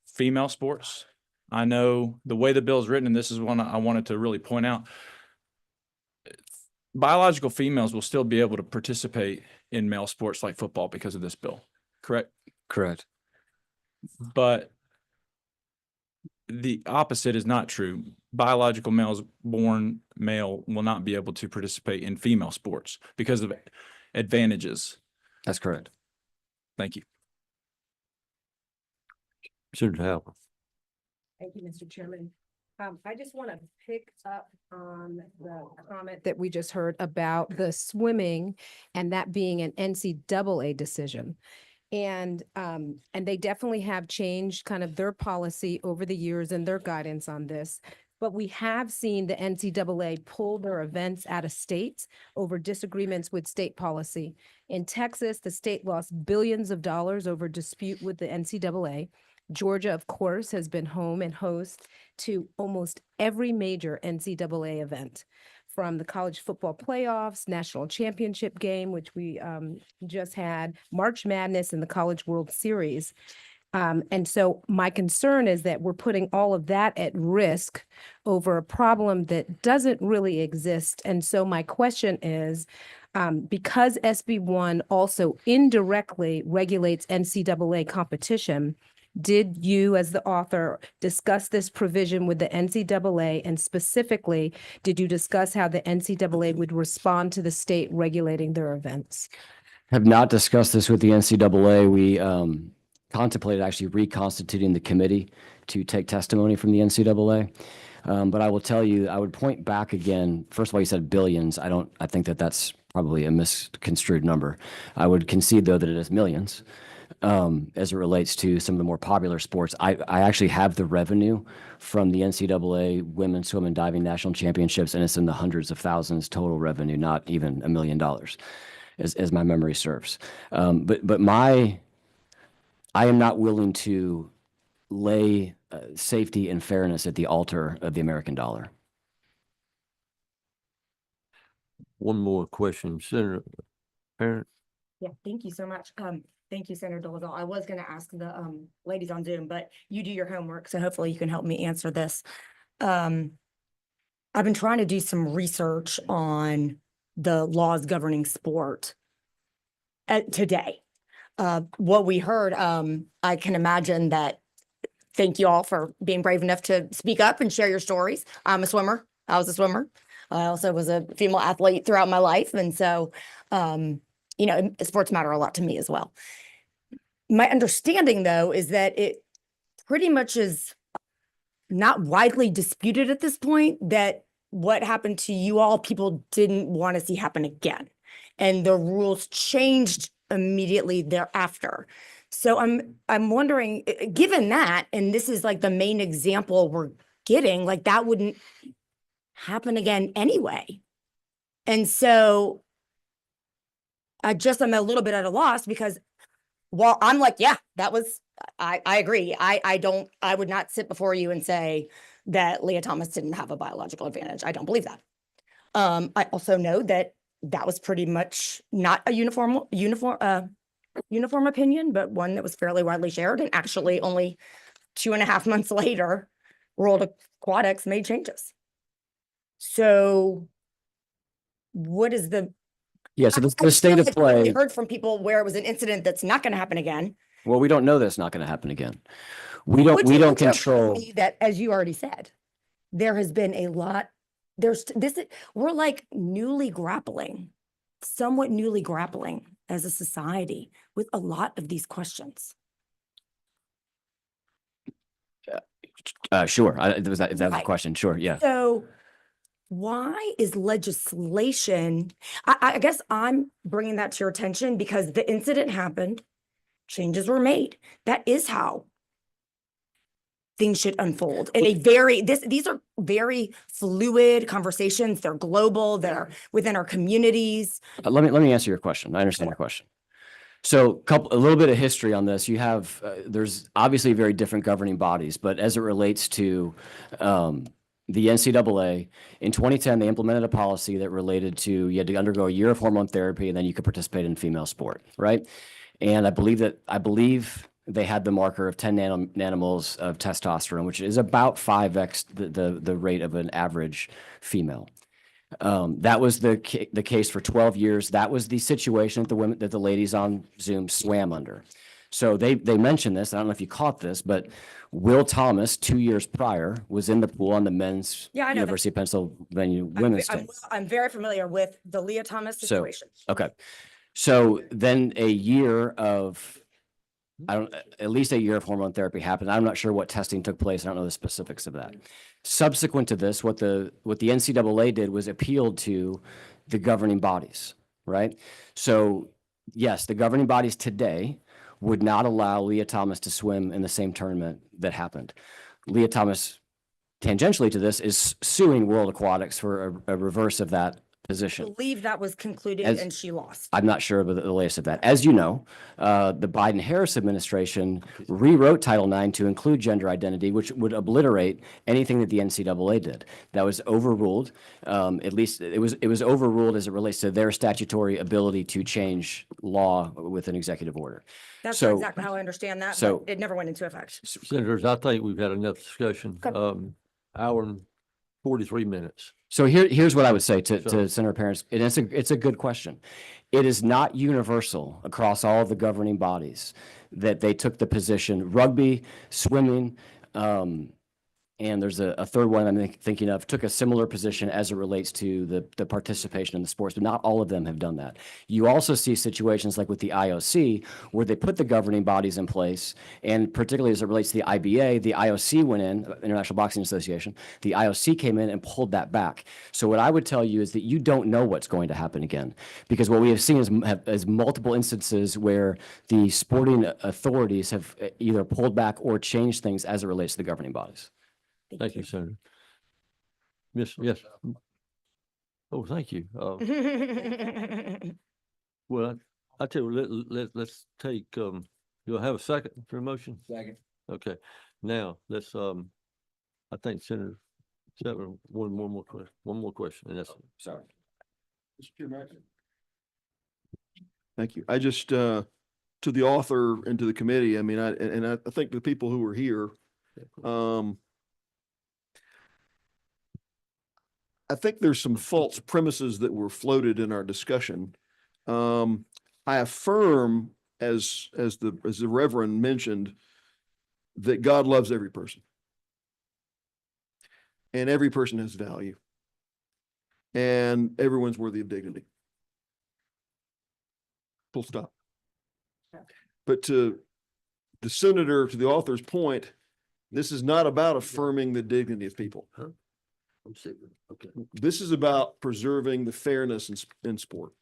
female sports. I know the way the bill is written, and this is one I wanted to really point out. Biological females will still be able to participate in male sports like football because of this bill, correct? Correct. But the opposite is not true. Biological males born male will not be able to participate in female sports because of advantages. That's correct. Thank you. Senator Howell. Thank you, Mr. Chairman. I just want to pick up on the comment that we just heard about the swimming and that being an NCAA decision. And they definitely have changed kind of their policy over the years and their guidance on this. But we have seen the NCAA pull their events out of state over disagreements with state policy. In Texas, the state lost billions of dollars over dispute with the NCAA. Georgia, of course, has been home and host to almost every major NCAA event, from the college football playoffs, national championship game, which we just had, March Madness, and the College World Series. And so my concern is that we're putting all of that at risk over a problem that doesn't really exist. And so my question is, because SB1 also indirectly regulates NCAA competition, did you, as the author, discuss this provision with the NCAA, and specifically, did you discuss how the NCAA would respond to the state regulating their events? Have not discussed this with the NCAA. We contemplated actually reconstituting the committee to take testimony from the NCAA. But I will tell you, I would point back again. First of all, you said billions. I think that that's probably a misconstrued number. I would concede, though, that it is millions. As it relates to some of the more popular sports. I actually have the revenue from the NCAA Women's Swim and Diving National Championships, and it's in the hundreds of thousands total revenue, not even $1 million, as my memory serves. But I am not willing to lay safety and fairness at the altar of the American dollar. One more question, Senator Parent. Yeah, thank you so much. Thank you, Senator Dolezal. I was going to ask the ladies on Zoom, but you do your homework, so hopefully you can help me answer this. I've been trying to do some research on the laws governing sport today. What we heard, I can imagine that. Thank you all for being brave enough to speak up and share your stories. I'm a swimmer. I was a swimmer. I also was a female athlete throughout my life, and so sports matter a lot to me as well. My understanding, though, is that it pretty much is not widely disputed at this point that what happened to you all, people didn't want to see happen again. And the rules changed immediately thereafter. So I'm wondering, given that, and this is like the main example we're getting, like that wouldn't happen again anyway. And so I'm a little bit at a loss, because while I'm like, yeah, that was, I agree. I would not sit before you and say that Leah Thomas didn't have a biological advantage. I don't believe that. I also know that that was pretty much not a uniform opinion, but one that was fairly widely shared. And actually only 2.5 months later, World Aquatics made changes. So what is the Yeah, so I the state feel of like we only play, heard from people where it was an incident that's not going to happen again. well, we don't know that it's not going to happen again. We Which don't are telling control. me that, as you already said, there has been a lot, we're like somewhat newly grappling as a society with a lot of these questions. Sure. If that was a Right. question, sure, yeah. So why is legislation, I guess I'm bringing that to your attention because the incident happened, changes were made. That is how things should unfold in a these are very fluid conversations. They're global, they're within our communities. Let me answer your question. I understand your question. So a little bit of history on this. You have, there's obviously very different governing bodies, but as it relates to the NCAA, in 2010, they implemented a policy that related to, you had to undergo a year of hormone therapy and then you could participate in female sport, right? And I believe they had the marker of 10 nanomoles of testosterone, which is about 5x the rate of an average female. That was the case for 12 years. That was the situation that the ladies on Zoom swam under. So they mentioned this. I don't know if you caught this, but Will Thomas, 2 years prior, was in the pool on the men's Yeah, I know that. University of Pennsylvania women's team. I'm very familiar with the Leah Thomas situation. Okay. So then a year of, at least a year of hormone therapy happened. I'm not sure what testing took place. I don't know the specifics of that. Subsequent to this, what the NCAA did was appealed to the governing bodies, right? So yes, the governing bodies today would not allow Leah Thomas to swim in the same tournament that happened. Leah Thomas, tangentially to this, is suing World Aquatics for a reverse of that I position. believe that was concluded As- and she lost. I'm not sure about the latest of that. As you know, the Biden-Harris administration rewrote Title IX to include gender identity, which would obliterate anything that the NCAA did. That was overruled. At least it was overruled as it relates to their statutory ability to change law with an executive order. That's So- not exactly how I understand that, so- but it never went into effect. Senators, I think we've had enough discussion. Okay. Hour and 43 minutes. So here's what I would say to So- Senator Parents, and it's a good question. It is not universal across all of the governing bodies that they took the position, rugby, swimming, and there's a third one I'm thinking of, took a similar position as it relates to the participation in the sports, but not all of them have done that. You also see situations like with the IOC, where they put the governing bodies in place, and particularly as it relates to the IBA, the IOC went in, International Boxing Association, the IOC came in and pulled that back. So what I would tell you is that you don't know what's going to happen again, because what we have seen is multiple instances where the sporting authorities have either pulled back or changed things as it relates to the governing bodies. Thank you, Senator. Yes. Oh, thank you. Well, I tell you, let's take, you'll have a second for a motion? Second. Okay, now, let's, I think Senator, one more question, and that's, Sorry. Thank you. I just, to the author and to the committee, I mean, I think the people who are here, I think there's some false premises that were floated in our discussion. I affirm, as the Reverend mentioned, that God loves every person. And every person has value. And everyone's worthy of dignity. Full stop. But to the senator, to the author's point, this is not about affirming the dignity of people. okay. This is about preserving the fairness in sport.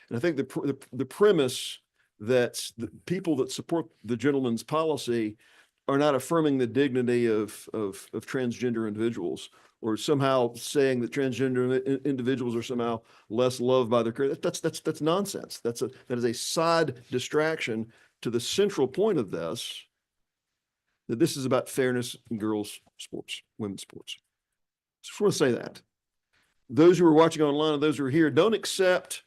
And I think the premise that the people that support the gentleman's policy are not affirming the dignity of transgender individuals, or somehow saying that transgender individuals are somehow less loved by their career. That's nonsense. That is a side distraction to the central point of this, that this is about fairness in girls' sports, women's sports. Just want to say that. Those who are watching online and those who are here, don't accept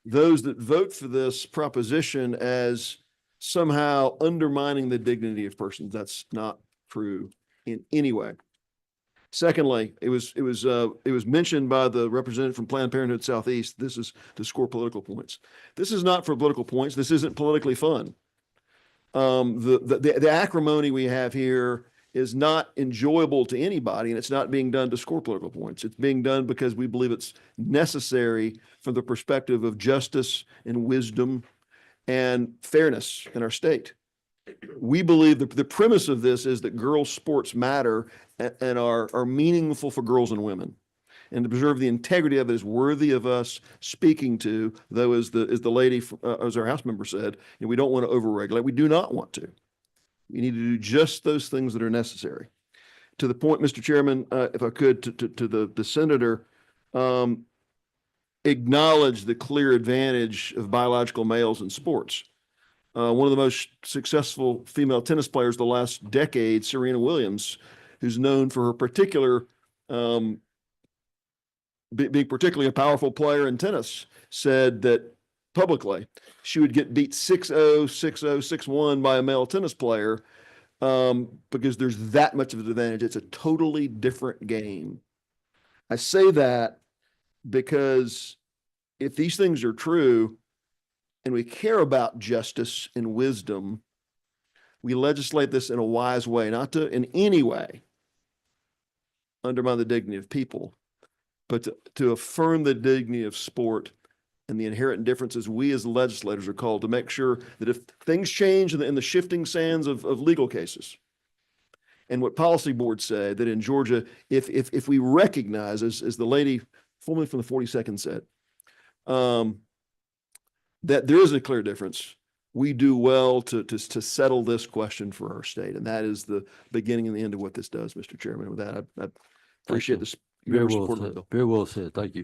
those that vote for this proposition as somehow undermining the dignity of persons. That's not true in any way. Secondly, it was mentioned by the representative from Planned Parenthood Southeast. This is to score political points. This is not for political points. This isn't politically fun. The acrimony we have here is not enjoyable to anybody, and it's not being done to score political points. It's being done because we believe it's necessary from the perspective of justice and wisdom and fairness in our state. We believe the premise of this is that girls' sports matter and are meaningful for girls and women. And to preserve the integrity of it is worthy of us speaking to, though, as the lady, as our House member said, we don't want to overregulate. We do not want to. We need to do just those things that are necessary. To the point, Mr. Chairman, if I could, to the senator, acknowledge the clear advantage of biological males in sports. One of the most successful female tennis players the last decade, Serena Williams, who's known for her particular being particularly a powerful player in tennis, said that publicly she would get beat 6-0, 6-0, 6-1 by a male tennis player because there's that much of an advantage. It's a totally different game. I say that because if these things are true and we care about justice and wisdom, we legislate this in a wise way, not to in any way undermine the dignity of people, but to affirm the dignity of sport and the inherent differences we as legislators are called to make sure that if things change in the shifting sands of legal cases, and what policy boards say, that in Georgia, if we recognize, as the lady formerly from the 42nd said, that there is a clear difference, we do well to settle this question for our state. And that is the beginning and the end of what this does, Mr. Chairman. With that, I appreciate this. Very well said. Very well said. Thank you.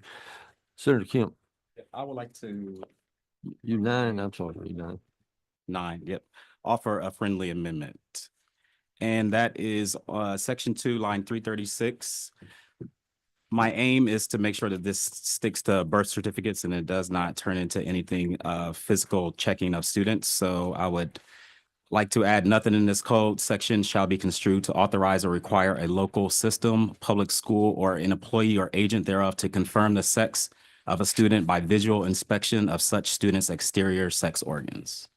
Senator Kemp, I would like to. you nine, I'm sorry, you nine. 9, yep. Offer a friendly amendment. And that is section 2, line 336. My aim is to make sure that this sticks to birth certificates and it does not turn into anything physical checking of students. So I would like to add nothing in this code section shall be construed to authorize or require a local system, public school, or an employee or agent thereof to confirm the sex of a student by visual inspection of such student's exterior sex organs.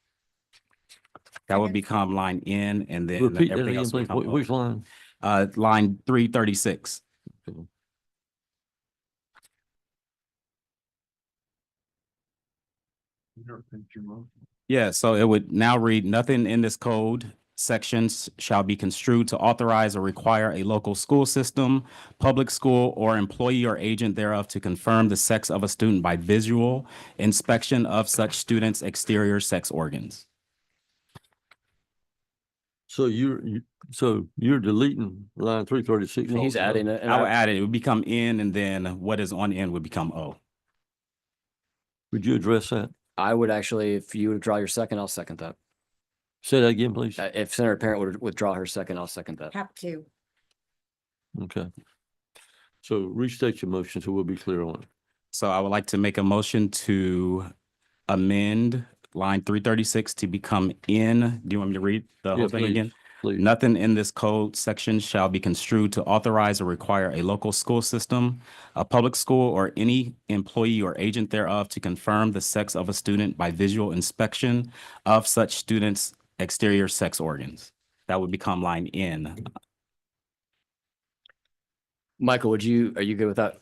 That would become line N, and then Repeat that everything again, else would please. become Which line? line 336. Yeah, so it would now read, nothing in this code sections shall be construed to authorize or require a local school system, public school, or employee or agent thereof to confirm the sex of a student by visual inspection of such student's exterior sex organs. So you're deleting line 336. And he's adding it. and I would add it, it would become N, and then what is on N would become O. Would you address that? I would actually, if you withdraw your second, I'll second that. Say that again, please. If Senator Parent would withdraw her second, I'll second that. Have to. Okay. So restate your motion so we'll be clear on it. So I would like to make a motion to amend line 336 to become N. Do you want me to read the Yeah, whole thing please, again? please. Nothing in this code section shall be construed to authorize or require a local school system, a public school, or any employee or agent thereof to confirm the sex of a student by visual inspection of such student's exterior sex organs. That would become line N. Michael, are you good with that?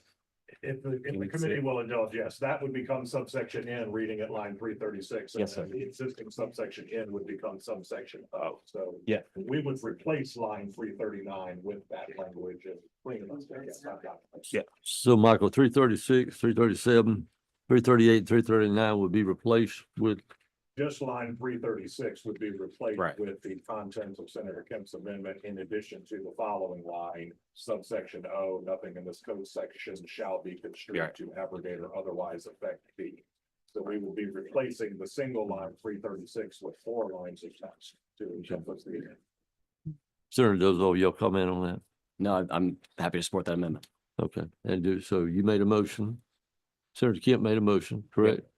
If the committee will indulge, yes, that would become subsection N, reading at line 336. Yes, sir. And the existing subsection N would become subsection O. So Yeah. we would replace line 339 with that language and bring it up. Yes, I've got it. Yeah. So Michael, 336, 337, 338, 339 would be replaced with, Just line 336 would be replaced Right. with the contents of Senator Kemp's amendment, in addition to the following line, subsection O, nothing in this code section shall be construed Right. to abrogate or otherwise affect B. So we will be replacing the single line 336 with 4 lines of text to encompass the. Senator Dozo, y'all comment on that? No, I'm happy to support that amendment. Okay, so you made a motion. Senator Kemp made a motion, correct?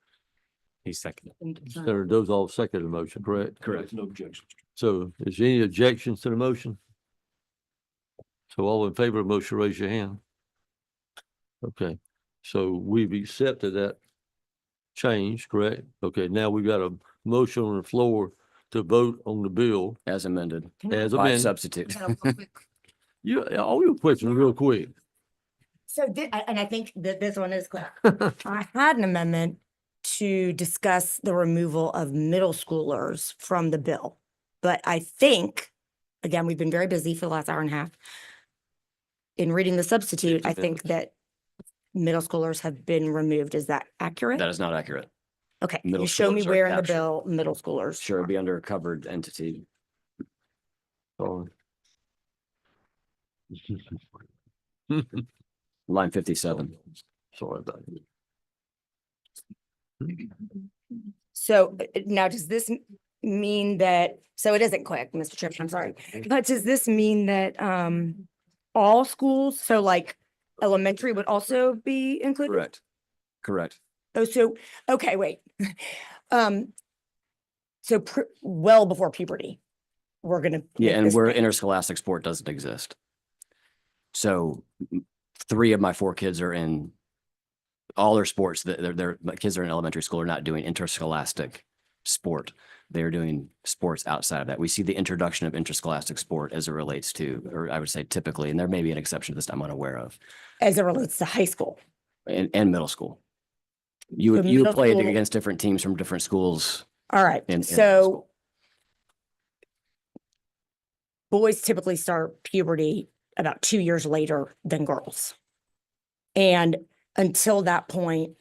He's second. Senator Dozo seconded the motion, correct? Correct. No objections. So is there any objections to the motion? So all in favor of the motion, raise your hand. Okay, so we've accepted that change, correct? Okay, now we've got a motion on the floor to vote on the bill As amended. as By amended. substitute. You, all your questions real quick. So, and I think that this one is clear. I had an amendment to discuss the removal of middle schoolers from the bill. But I think, again, we've been very busy for the last hour and a half. In reading the substitute, I think that middle schoolers have been removed. Is that accurate? That is not accurate. Okay, middle you show me schoolers are where in the captured. bill middle schoolers. Sure, it'd be under a covered entity. Sorry. Line 57. Sorry about it. So now does this mean that, so it isn't quick, Mr. Chairman, I'm sorry. But does this mean that all schools, so like elementary would also be included? Correct. Correct. Oh, so, okay, wait. So well before puberty, we're gonna. Yeah, make and this where thing. interscholastic sport doesn't exist. So 3 of my 4 kids are in all their sports. My kids are in elementary school are not doing interscholastic sport. They're doing sports outside of that. We see the introduction of interscholastic sport as it relates to, or I would say typically, and there may be an exception to this I'm unaware of, As it relates to high school. and middle school. You So would you middle would play school- against different teams from different schools. All right, in middle so school. boys typically start puberty about 2 years later than girls. And until that point,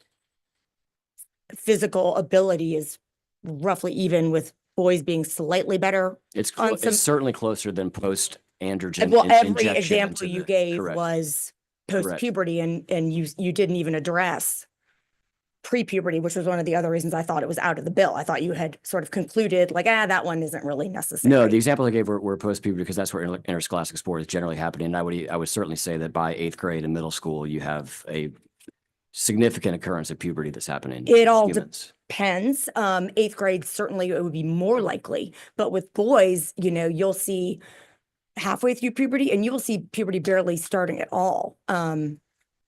physical ability is roughly even, with boys being slightly better. It's on some- it's certainly closer than post androgen. Well, every injection example into you the- gave correct. was Correct. post-puberty, and you didn't even address pre-puberty, which was one of the other reasons I thought it was out of the bill. I thought you had sort of concluded like, that one isn't really necessary. No, the example I gave were post-puberty because that's where interscholastic sport is generally happening. And I would certainly say that by 8th grade and middle school, you have a significant occurrence of puberty that's happening. in It all humans. depends. 8th grade, certainly it would be more likely, but with boys, you'll see halfway through puberty and you will see puberty barely starting at all, in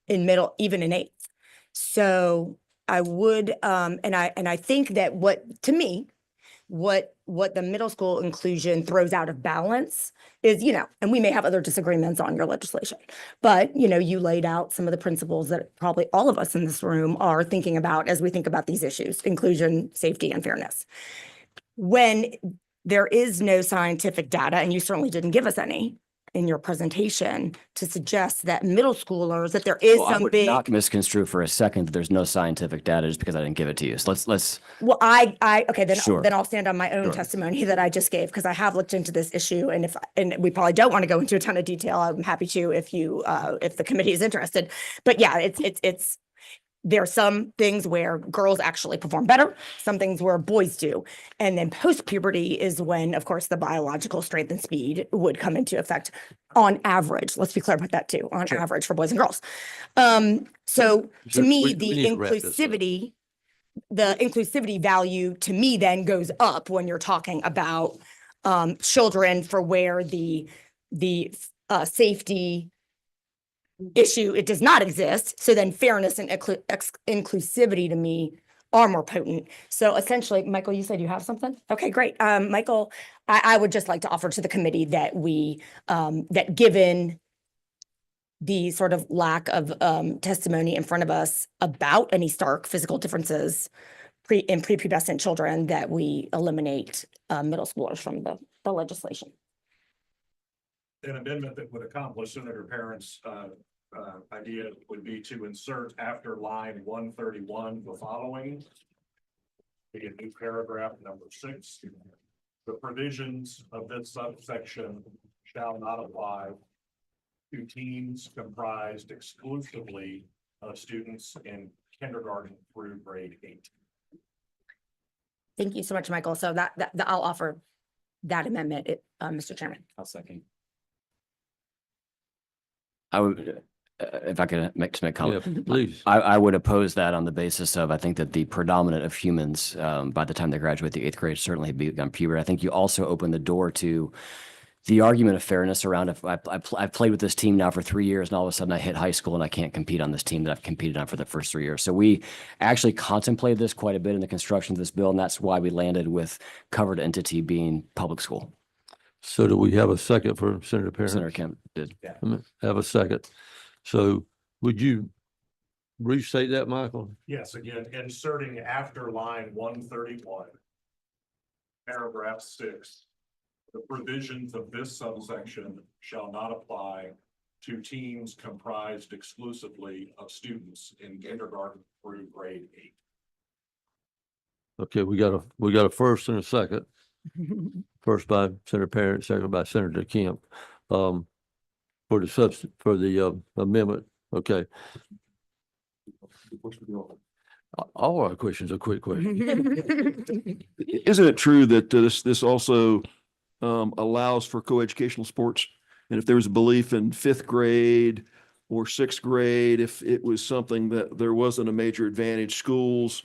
middle, even in 8th. So I would, and I think that what the middle school inclusion throws out of balance is, and we may have other disagreements on your legislation, but, you laid out some of the principles that probably all of us in this room are thinking about as we think about these issues: inclusion, safety, and fairness. When there is no scientific data, and you certainly didn't give us any in your presentation, to suggest that middle schoolers, that there is Well, I some would big. not misconstrue for a second that there's no scientific data just because I didn't give it to you. So let's Well, okay, Sure. then I'll stand on my own Sure. testimony that I just gave, because I have looked into this issue, and and we probably don't want to go into a ton of detail. I'm happy to if the committee is interested. But yeah, it's there are some things where girls actually perform better, some things where boys do. And then post-puberty is when, of course, the biological strength and speed would come into effect on average. Let's be clear about that too, on average for boys and girls. So to So me, we the need to wrap this up. inclusivity value to me then goes up when you're talking about children, for where the safety issue, it does not exist. So then fairness and inclusivity to me are more potent. So essentially, Michael, you said you have something? Okay, great. Michael, I would just like to offer to the committee that that given the sort of lack of testimony in front of us about any stark physical differences in prepubescent children, that we eliminate middle schoolers from the legislation. An amendment that would accomplish Senator Parent's idea would be to insert after line 131 the following. Be a new paragraph number 6. The provisions of this subsection shall not apply to teams comprised exclusively of students in kindergarten through grade 8. Thank you so much, Michael. So that I'll offer that amendment, Mr. Chairman. I'll second. I would, if I could make a comment. Yeah, please. I would oppose that on the basis of, I think that the predominant of humans, by the time they graduate the 8th grade, certainly have begun puberty. I think you also open the door to the argument of fairness around if I've played with this team now for 3 years and all of a sudden I hit high school and I can't compete on this team that I've competed on for the first 3 years. So we actually contemplated this quite a bit in the construction of this bill, and that's why we landed with covered entity being public school. So do we have a second for Senator Parent? Senator Kemp did. Have a second. So would you restate that, Michael? Yes, again, inserting after line 131, paragraph 6, the provisions of this subsection shall not apply to teams comprised exclusively of students in kindergarten through grade 8. Okay, we got a first and a second. First by Senator Parent, second by Senator Kemp, for the amendment. Okay. All our questions are quick questions. Isn't it true that this also allows for coeducational sports? And if there was a belief in 5th grade or 6th grade, if it was something that there wasn't a major advantage, schools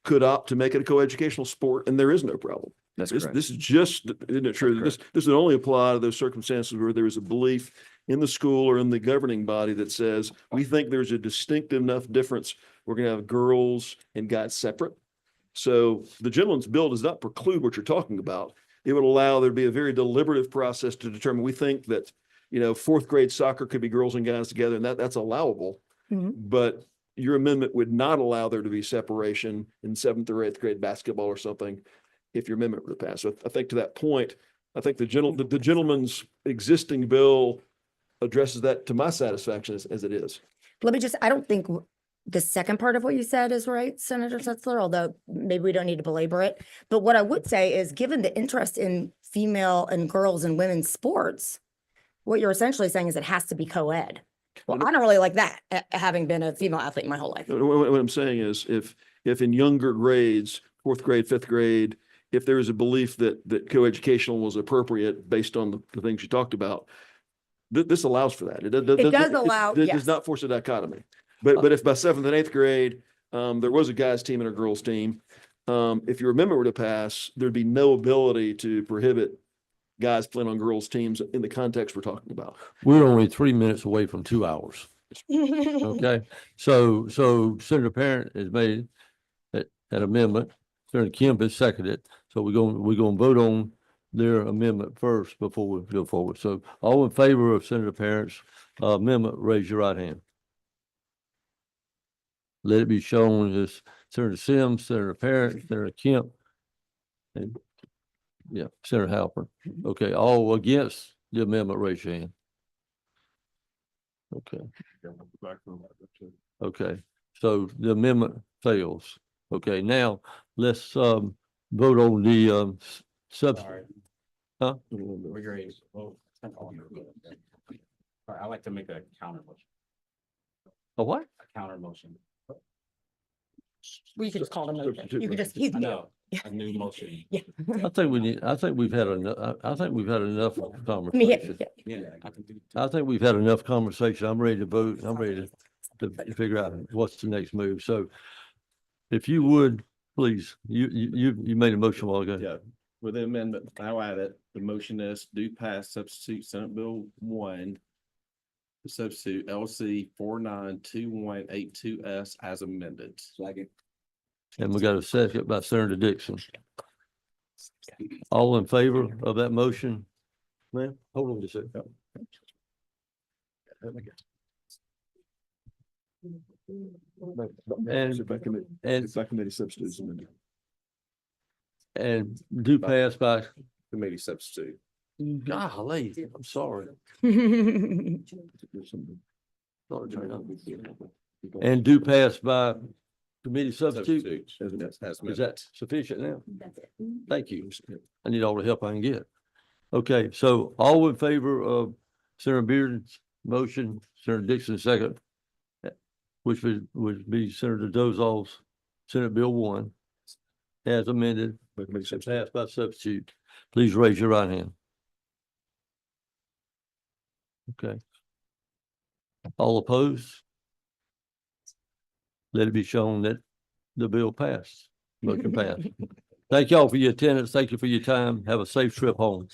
could opt to make it a coeducational sport, and there is no problem. That's This, correct. this is just, isn't it true? This would only apply to those circumstances where there is a belief in the school or in the governing body that says, we think there's a distinct enough difference. We're going to have girls and guys separate. So the gentleman's bill does not preclude what you're talking about. It would allow there to be a very deliberative process to determine, we think that, 4th grade soccer could be girls and guys together, and that's allowable. But your amendment would not allow there to be separation in 7th or 8th grade basketball or something if your amendment were to pass. So I think to that point, I think the gentleman's existing bill addresses that to my satisfaction as it is. I don't think the second part of what you said is right, Senator Setzler, although maybe we don't need to belabor it. But what I would say is, given the interest in female and girls and women's sports, what you're essentially saying is it has to be co-ed. Well, I don't really like that, having been a female athlete my whole life. What I'm saying is if in younger grades, 4th grade, 5th grade, if there is a belief that coeducational was appropriate based on the things you talked about, this allows for that. It does allow, It yes. does not force a dichotomy. But if by 7th and 8th grade, there was a guys team and a girls team, if your amendment were to pass, there'd be no ability to prohibit guys playing on girls teams in the context we're talking about. We're only 3 minutes away from 2 hours. Okay, so Senator Parent has made that amendment. Senator Kemp has seconded. So we're going to vote on their amendment first before we go forward. So all in favor of Senator Parent's amendment, raise your right hand. Let it be shown as Senator Sims, Senator Parent, Senator Kemp, and Senator Halpern. Okay, all against the amendment, raise your hand. Okay. Okay, so the amendment fails. Okay, now let's vote on the Huh? I'd like to make a counter motion. A what? A counter motion. Well, you could just call it a motion. You could just, I know, a new motion. I think we've had enough, I think we've had enough conversation. Yeah, I can do. I think we've had enough conversation. I'm ready to vote. I'm ready to figure out what's the next move. So if you would, please, you made a motion a while ago. Yeah, with the amendment, I'll add it. The motion is do pass substitute Senate Bill 1. To substitute LC 492182S as amended. Second. And we got a second by Senator Dixon. All in favor of that motion? Ma'am, hold on just a second. By committee substitutes amended. And do pass by, Committee substitute. golly, I'm sorry. And do pass by committee substitute. Is that sufficient now? Thank you. I need all the help I can get. Okay, so all in favor of Senator Bearden's motion, Senator Dixon second, which would be Senator Dozal's Senate Bill 1, as amended, passed by substitute. Please raise your right hand. Okay. All opposed? Let it be shown that the bill passed. Motion passed. Thank y'all for your attendance. Thank you for your time. Have a safe trip home.